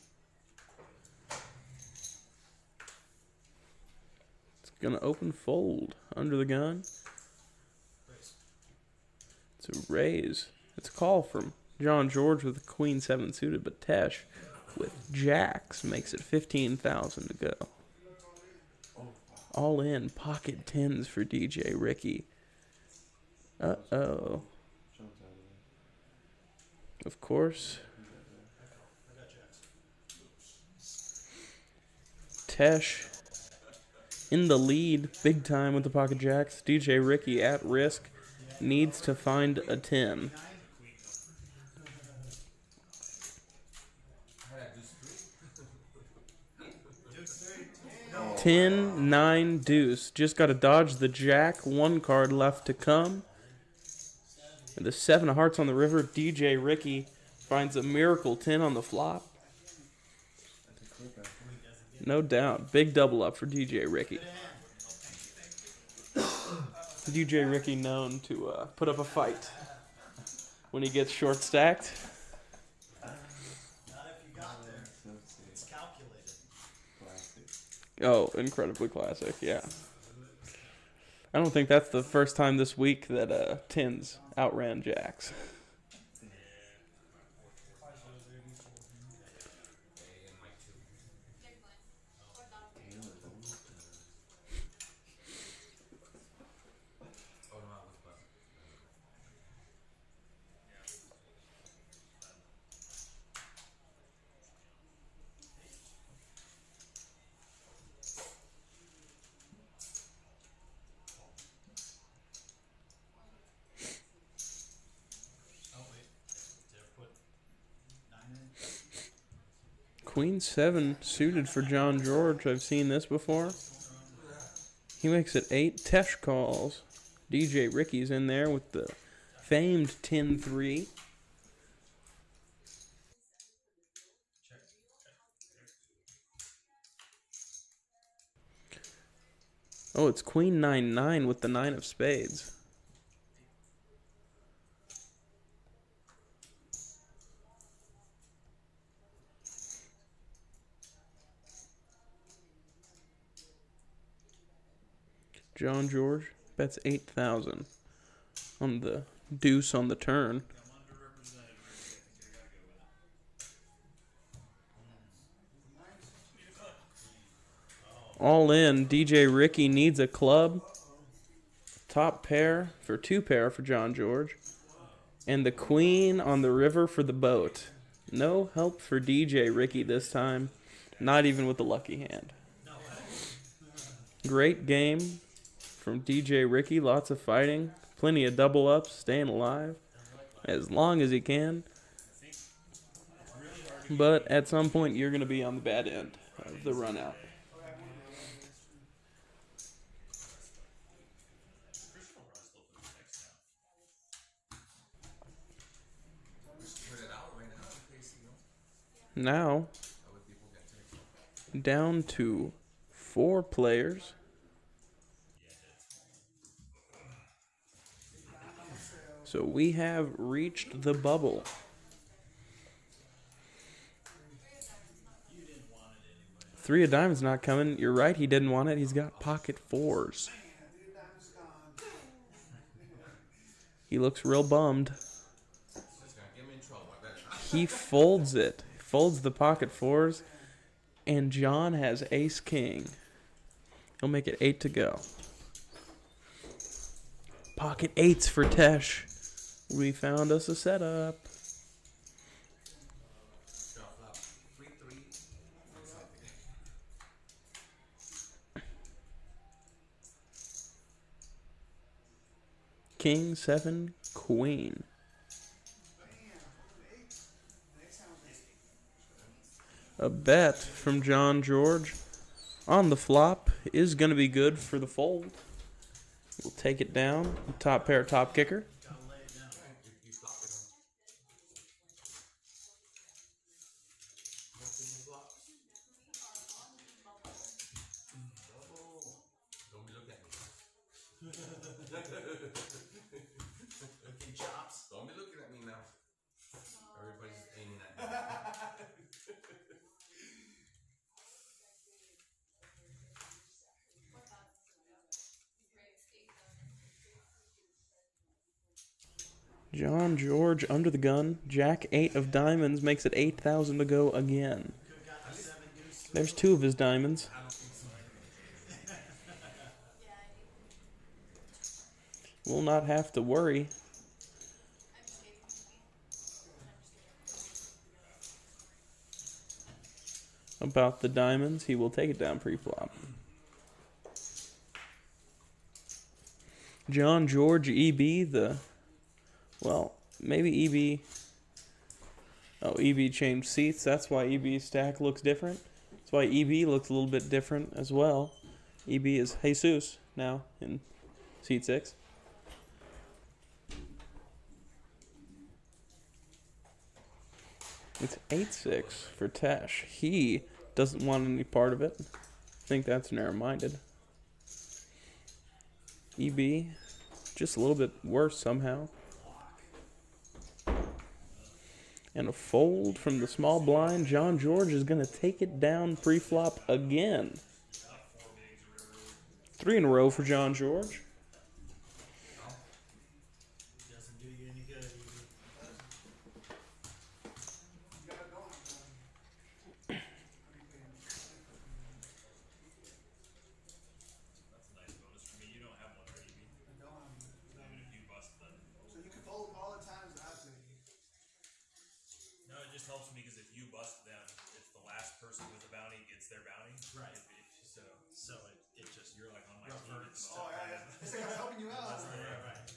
It's gonna open fold under the gun. Raise. It's a raise. It's a call from John George with the queen 7 suited, but Tesh with jacks makes it 15,000 to go. All in pocket 10s for DJ Ricky. Uh-oh. Of course, I got jacks. Tesh in the lead big time with the pocket jacks. DJ Ricky at risk, needs to find a 10. I had deuce 3. Deuce 3. 10, 9, deuce. Just got to dodge the jack. One card left to come. And the 7 of hearts on the river. DJ Ricky finds a miracle 10 on the flop. No doubt. Big double up for DJ Ricky. DJ Ricky known to put up a fight when he gets short stacked. Not if you got there. It's calculated. Oh, incredibly classic, yeah. I don't think that's the first time this week that 10s outran jacks. And my 2. Big blind. Or not. Oh no, I was bust. Oh wait, did I put 9 in? Queen 7 suited for John George. I've seen this before. He makes it 8. Tesh calls. DJ Ricky's in there with the famed 10-3. Check. Oh, it's Queen 9-9 with the 9 of spades. John George bets 8,000 on the deuce on the turn. I'm underrepresented, Ricky. I think I gotta go with it. All in. DJ Ricky needs a club. Top pair for 2 pair for John George. And the queen on the river for the boat. No help for DJ Ricky this time. Not even with the lucky hand. Great game from DJ Ricky. Lots of fighting. Plenty of double ups. Staying alive as long as he can. But at some point, you're going to be on the bad end of the run out. Christian will probably still put his next down. We should put it out right now in case, you know, Now, other people get texted. down to 4 players. So we have reached the bubble. Three of diamonds not coming. You're right, he didn't want it. He's got pocket 4s. He looks real bummed. It's gonna get me in trouble. I better not. He folds it. Folds the pocket 4s. And John has ace king. He'll make it 8 to go. Pocket 8s for Tesh. We found us a setup. Draw flop 3-3 and something. King, 7, queen. A bet from John George on the flop is going to be good for the fold. We'll take it down. Top pair, top kicker. Gotta lay it down. You flop it on. Nothing in blocks. Double. Don't be looking at me. Looking chops. Don't be looking at me now. Everybody's aiming at me. John George under the gun. Jack 8 of diamonds makes it 8,000 to go again. Could've gotten 7 deuce. There's 2 of his diamonds. I don't think so. Yeah, I do. Will not have to worry I'm just giving you. about the diamonds. He will take it down pre-flop. John George EB, well, maybe EB. Oh, EB changed seats. That's why EB's stack looks different. That's why EB looks a little bit different as well. EB is Jesus now in seat 6. It's 8-6 for Tesh. He doesn't want any part of it. I think that's narrow-minded. EB, just a little bit worse somehow. And a fold from the small blind. John George is going to take it down pre-flop again. 3 in a row for John George. Doesn't do you any good. You gotta know I'm done. That's a nice bonus for me. You don't have one, right, EB? I don't, I'm done. Even if you bust them. So you can fold all the times that I play. No, it just helps me because if you bust them, it's the last person with a bounty gets their bounty. Right. So it just you're like on my team. reverts. Oh, yeah, yeah. It's like I'm helping you out. Unless they, Right.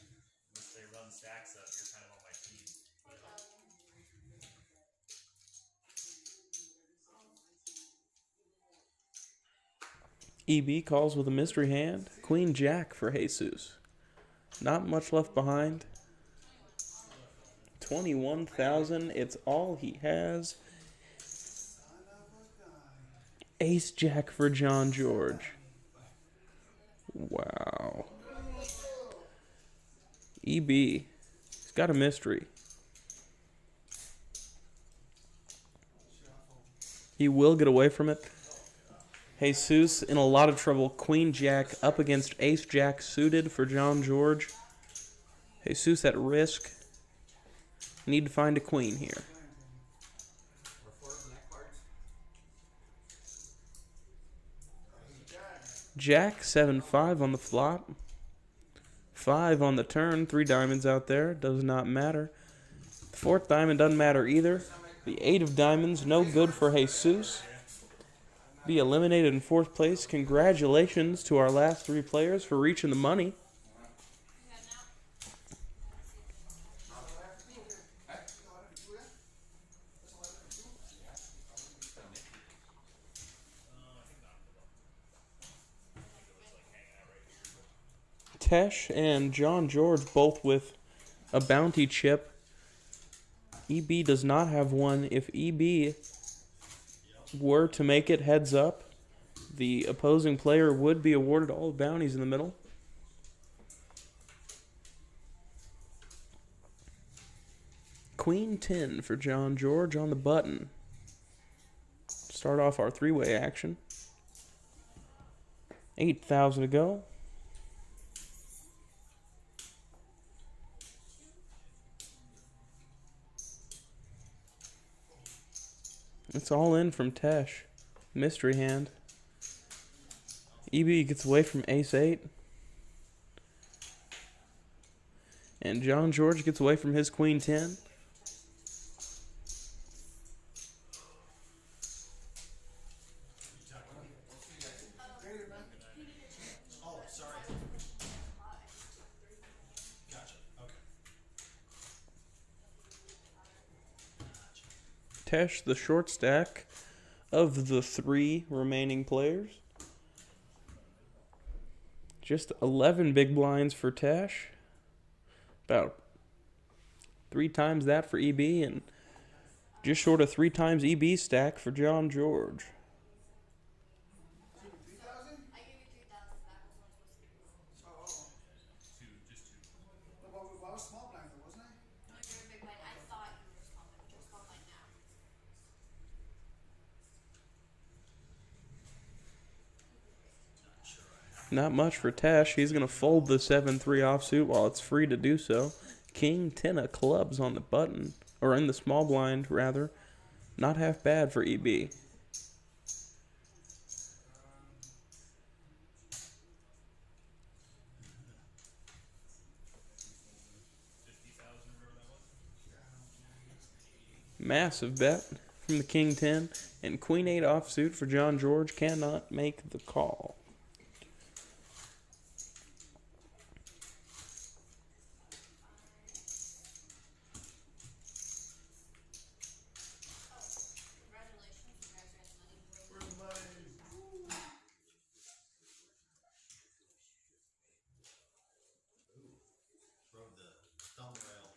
Once they run stacks up, you're kind of on my team. EB calls with a mystery hand. Queen Jack for Jesus. Not much left behind. 21,000. It's all he has. Son of a gun. Ace Jack for John George. Wow. EB. He's got a mystery. He will get away from it. Jesus in a lot of trouble. Queen Jack up against Ace Jack suited for John George. Jesus at risk. Need to find a queen here. Or 4 black cards. Jack 7-5 on the flop. 5 on the turn. 3 diamonds out there. Does not matter. The 4th diamond doesn't matter either. The 8 of diamonds, no good for Jesus. Be eliminated in 4th place. Congratulations to our last 3 players for reaching the money. Tesh and John George both with a bounty chip. EB does not have one. If EB were to make it heads up, the opposing player would be awarded all the bounties in the middle. Queen 10 for John George on the button. Start off our 3-way action. 8,000 to go. It's all in from Tesh. Mystery hand. EB gets away from Ace 8. And John George gets away from his Queen 10. Oh, sorry. Gotcha. Okay. Tesh, the short stack of the 3 remaining players. Just 11 big blinds for Tesh. About 3 times that for EB, and just short of 3 times EB stack for John George. 3,000? I gave you 3,000 back. Oh. Just two. Well, I was small blind though, wasn't I? No, you're a big blind. I thought you were small blind, but you're small blind now. Not much for Tesh. He's going to fold the 7-3 offsuit while it's free to do so. King 10 of clubs on the button, or in the small blind, rather. Not half bad for EB. $50,000 or whatever that was. Massive bet from the King 10, and Queen 8 offsuit for John George cannot make the call. Congratulations, you guys are in the money. We're in the money. Rode the thumb rail.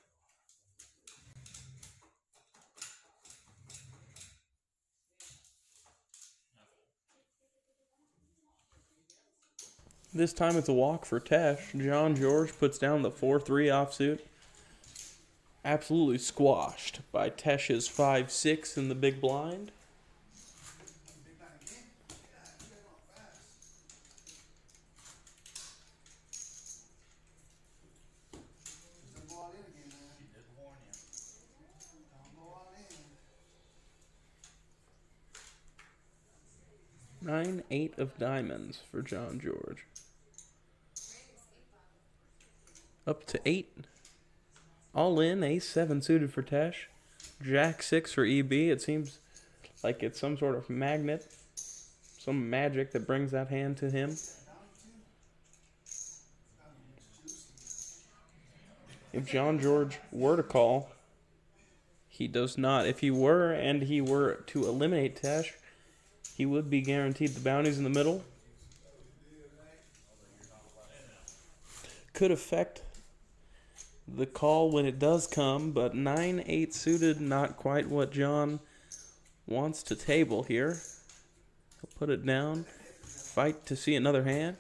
This time it's a walk for Tesh. John George puts down the 4-3 offsuit. Absolutely squashed by Tesh's 5-6 in the big blind. Big nine again. Yeah, you guys went fast. Don't go all in again, man. She did warn you. Don't go all in. 9-8 of diamonds for John George. Up to 8. All in, ace-7 suited for Tesh. Jack-6 for EB. It seems like it's some sort of magnet. Some magic that brings that hand to him. If John George were to call, he does not. If he were, and he were to eliminate Tesh, he would be guaranteed the bounties in the middle. Could affect the call when it does come, but 9-8 suited, not quite what John wants to table here. He'll put it down, fight to see another hand.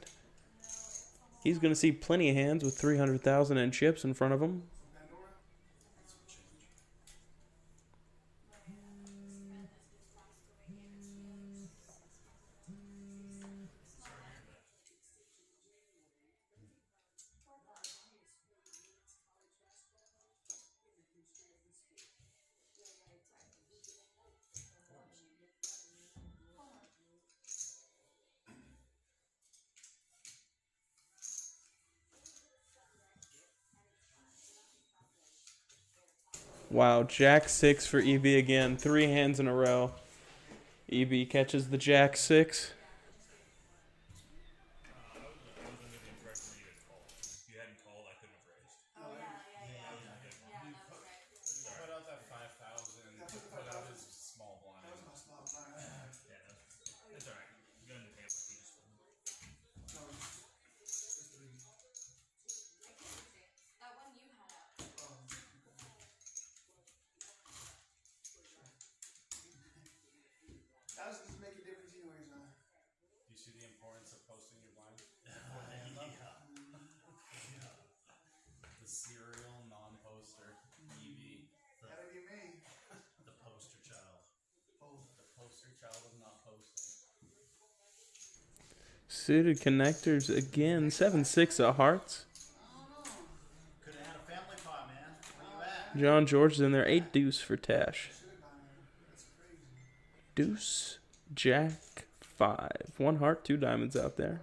He's going to see plenty of hands with 300,000 in chips in front of him. Wow, Jack-6 for EB again. 3 hands in a row. EB catches the Jack-6. I was under the impression that you had called. If you hadn't called, I couldn't have raised. Oh, yeah, that was right. Put out that 5,000. Put out his small blind. That was my small blind. Yeah, that's alright. You got into Tampa, you just won. No, just three. That one you had out. That was just make a difference anyways, man. Do you see the importance of posting your blind? Yeah. The serial non-poster. EV. Gotta be me. The poster child. Oh. The poster child of not posting. Suited connectors again. 7-6 of hearts. Could have had a family pot, man. Where you at? John George is in there. 8 deuce for Tesh. Should've gone there. That's crazy. Deuce, Jack, 5. 1 heart, 2 diamonds out there.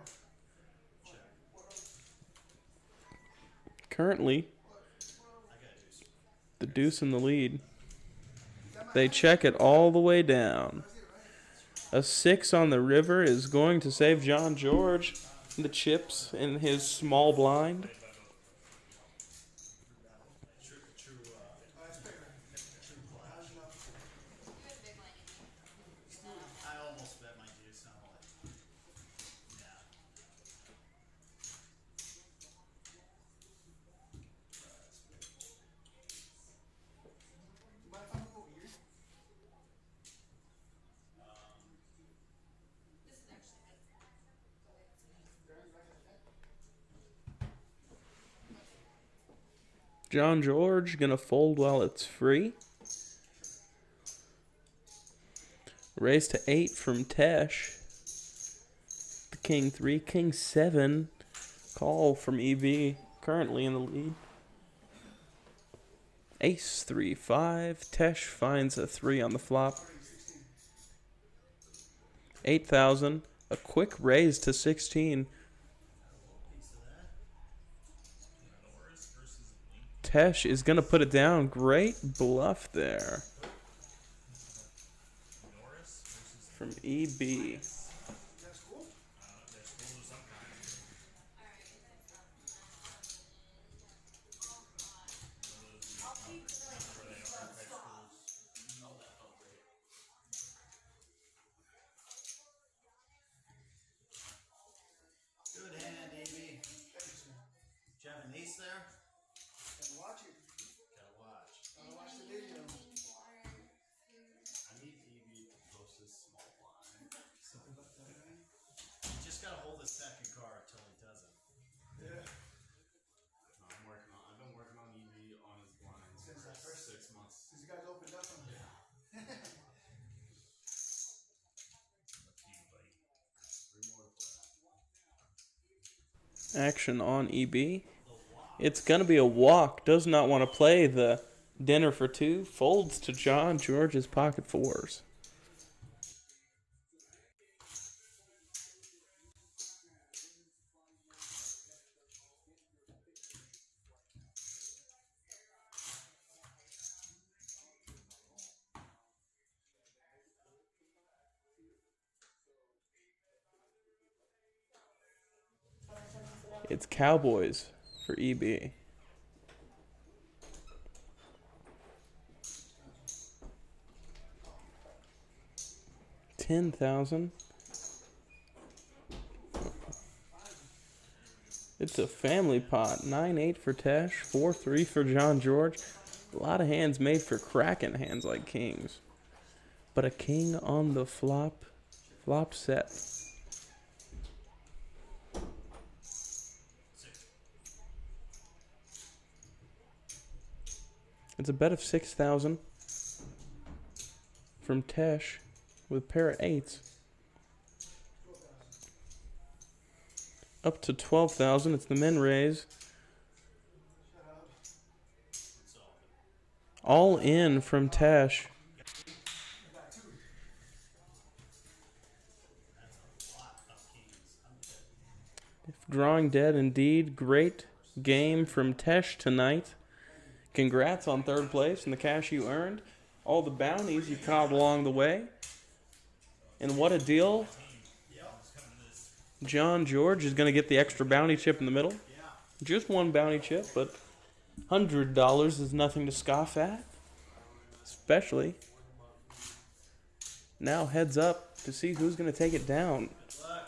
Currently, the deuce in the lead. They check it all the way down. A 6 on the river is going to save John George the chips in his small blind. True, Oh, that's fair. That was enough. You had a big line in you. I almost bet my juice on like, yeah. You mind if I move over here? This is actually John George gonna fold while it's free. Raise to 8 from Tesh. The King 3, King 7. Call from EB, currently in the lead. Ace 3 5. Tesh finds a 3 on the flop. 8,000. A quick raise to 16. Piece of that. Norris versus Link. Tesh is going to put it down. Great bluff there Norris versus from EB. That's cool. their school of some kind. Where they are type schools. Oh, that felt great. Good hand, Davey. Thank you, sir. Did you have an ace there? And watch it. Gotta watch. Watch the video. I need Davey to post this small line. Something about that, man. You just gotta hold the second card till he does it. Yeah. No, I've been working on EV on his blinds Since for that first- 6 months. Since you guys opened up on Yeah. Up to you, buddy. 3 more to play. Action on EB. It's going to be a walk. Does not want to play the dinner for two. Folds to John George's pocket fours. It's Cowboys for E EB. $10,000. It's a family pot. 9-8 for Tesh, 4-3 for John George. A lot of hands made for cracking hands like kings. But a king on the flop set. It's a bet of 6,000 from Tesh with pair of eights. Up to 12,000. It's the men raise. All in from Tesh. Drawing dead indeed. Great game from Tesh tonight. Congrats on third place and the cash you earned. All the bounties you caught along the way. And what a deal. John George is going to get the extra bounty chip in the middle. Just one bounty chip, but $100 is nothing to scoff at. Especially now heads up to see who's going to take it down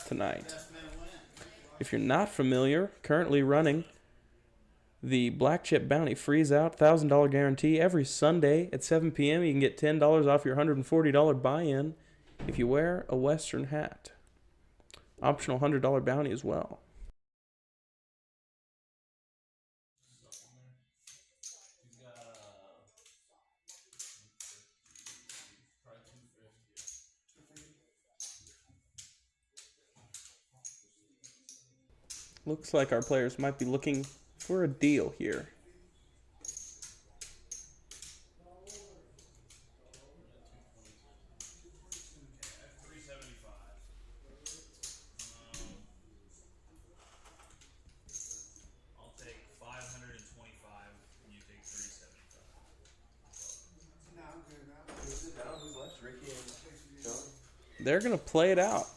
tonight. Best man win. If you're not familiar, currently running the Black Chip Bounty Freezeout $1,000 guarantee every Sunday at 7 p.m. You can get $10 off your $140 buy-in if you wear a Western hat. Optional $100 bounty as well. He's got probably 250. Looks like our players might be looking for a deal here. I'll take 525 and you take 375. Nah, I'm good, man. Who's it down? Who's left? Ricky and John? They're going to play it out.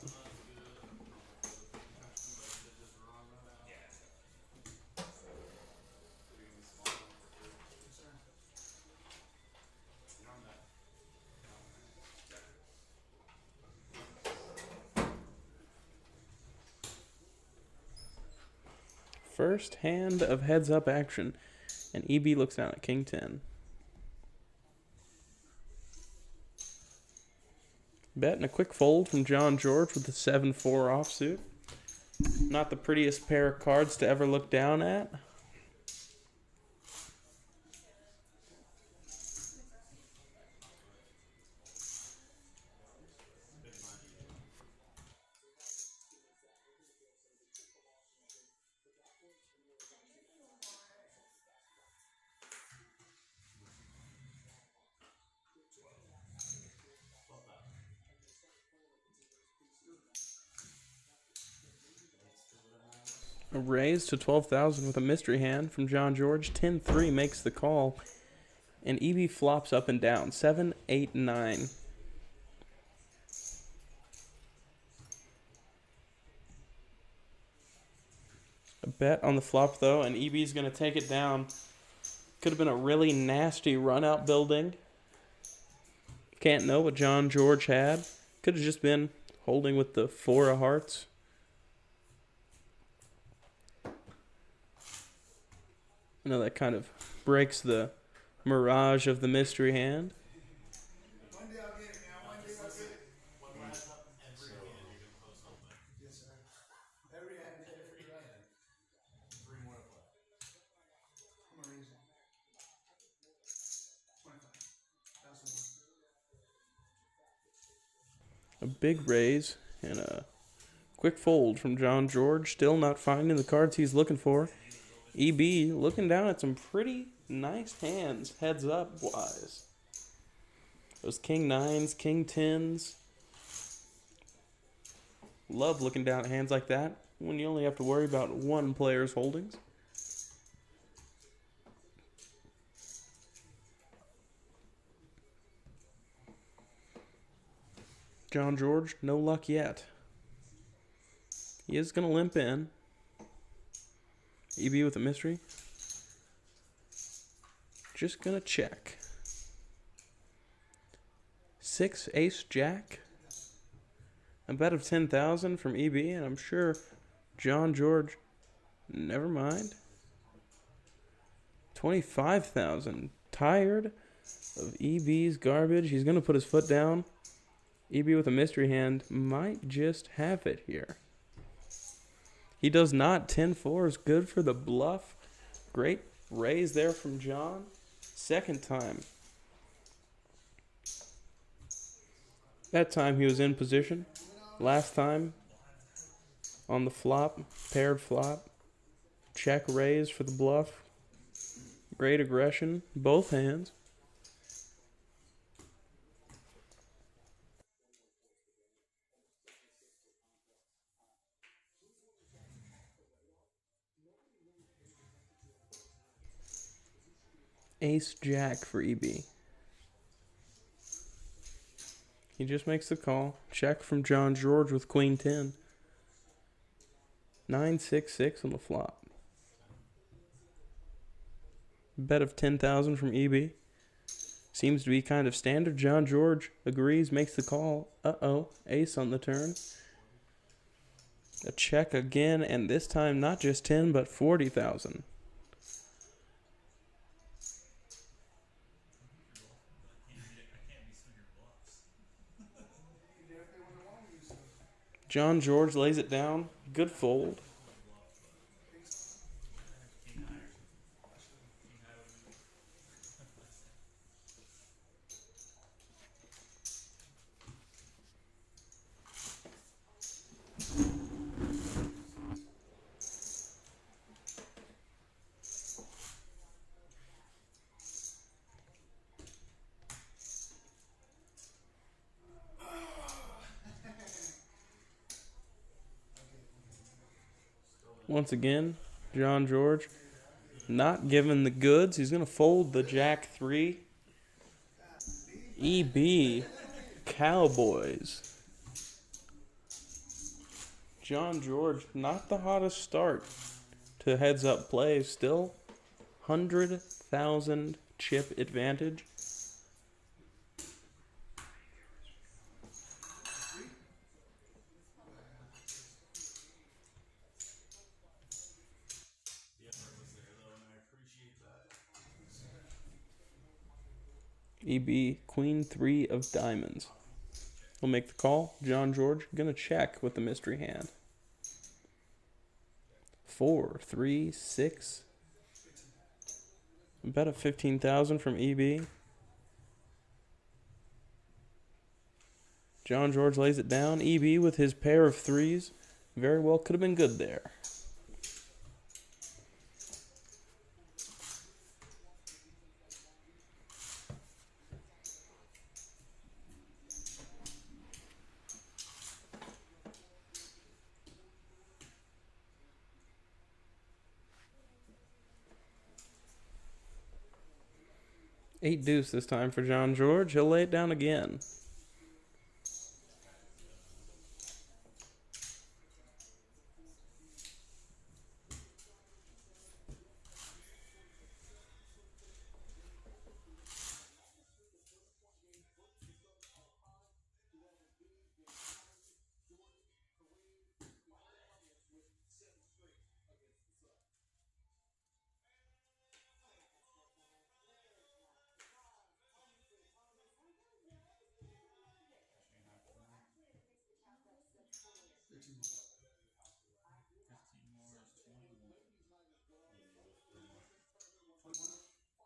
First hand of heads up action, and EB looks down at King 10. Bet and a quick fold from John George with the 7-4 offsuit. Not the prettiest pair of cards to ever look down at. A raise to 12,000 with a mystery hand from John George. 10-3 makes the call. And EB flops up and down. 7, 8, 9. A bet on the flop, though, and EB's going to take it down. Could have been a really nasty run-out building. Can't know what John George had. Could have just been holding with the 4 of hearts. I know that kind of breaks the mirage of the mystery hand. One day I'll get it, man. One day I'll get it. What lines up every hand you're gonna post something. Yes, sir. Every hand. Every hand. 3 more to play. I'm gonna raise it. 25. That's the one. A big raise and a quick fold from John George. Still not finding the cards he's looking for. EB looking down at some pretty nice hands, heads up wise. Those king 9s, king 10s. Love looking down at hands like that when you only have to worry about one player's holdings. John George, no luck yet. He is going to limp in. EB with a mystery. Just going to check. 6, ace, jack. A bet of 10,000 from EB, and I'm sure John George, never mind. 25,000. Tired of EB's garbage. He's going to put his foot down. EB with a mystery hand might just have it here. He does not. 10-4 is good for the bluff. Great raise there from John. Second time. That time he was in position. Last time on the flop, paired flop. Check raise for the bluff. Great aggression, both hands. Ace jack for EB. He just makes the call. Check from John George with queen 10. 9-6-6 on the flop. Bet of 10,000 from EB. Seems to be kind of standard. John George agrees, makes the call. Uh-oh, ace on the turn. A check again, and this time not just 10, but 40,000. John George lays it down. Good fold. Once again, John George not given the goods. He's going to fold the jack 3. EB Cowboys. John George, not the hottest start to heads up play. Still 100,000 chip advantage. EB, queen 3 of diamonds. We'll make the call. John George gonna check with the mystery hand. 4, 3, 6. Bet of 15,000 from EB. John George lays it down. EB with his pair of 3s. Very well could have been good there. 8 deuce this time for John George. He'll lay it down again.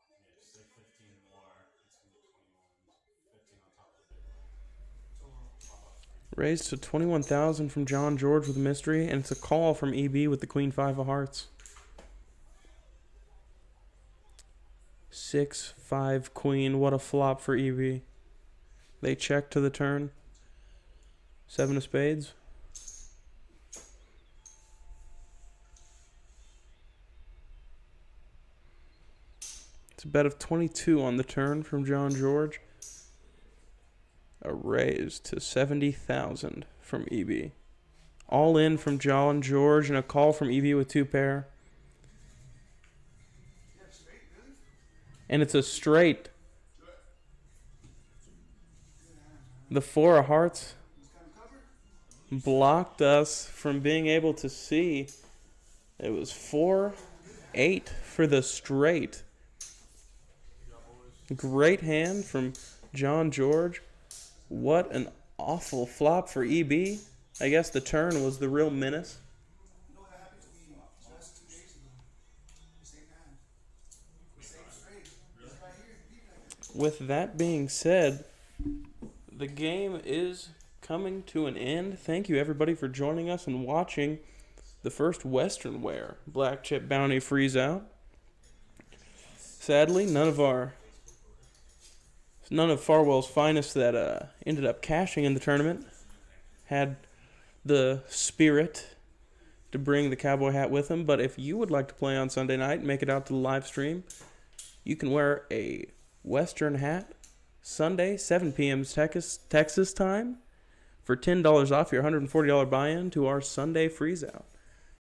Yeah, say 15 more, it's gonna be 21. 15 on top of the big one. Pop up 3. Raised to 21,000 from John George with a mystery, and it's a call from EB with the Queen 5 of Hearts. 6-5 Queen. What a flop for EB. They check to the turn. 7 of spades. It's a bet of 22 on the turn from John George. A raise to 70,000 from EB. All in from John George and a call from EB with 2 pair. And it's a straight. The 4 of hearts blocked us from being able to see. It was 4-8 for the straight. Great hand from John George. What an awful flop for EB. I guess the turn was the real menace. You know what happened to me just 2 days ago? The same hand. The same straight. It's right here. With that being said, the game is coming to an end. Thank you everybody for joining us and watching the first Western Wear Black Chip Bounty Freezeout. Sadly, none of Farwell's finest that ended up cashing in the tournament had the spirit to bring the cowboy hat with them. But if you would like to play on Sunday night and make it out to the live stream, you can wear a Western hat Sunday, 7 p.m. Texas time, for $10 off your $140 buy-in to our Sunday Freezeout.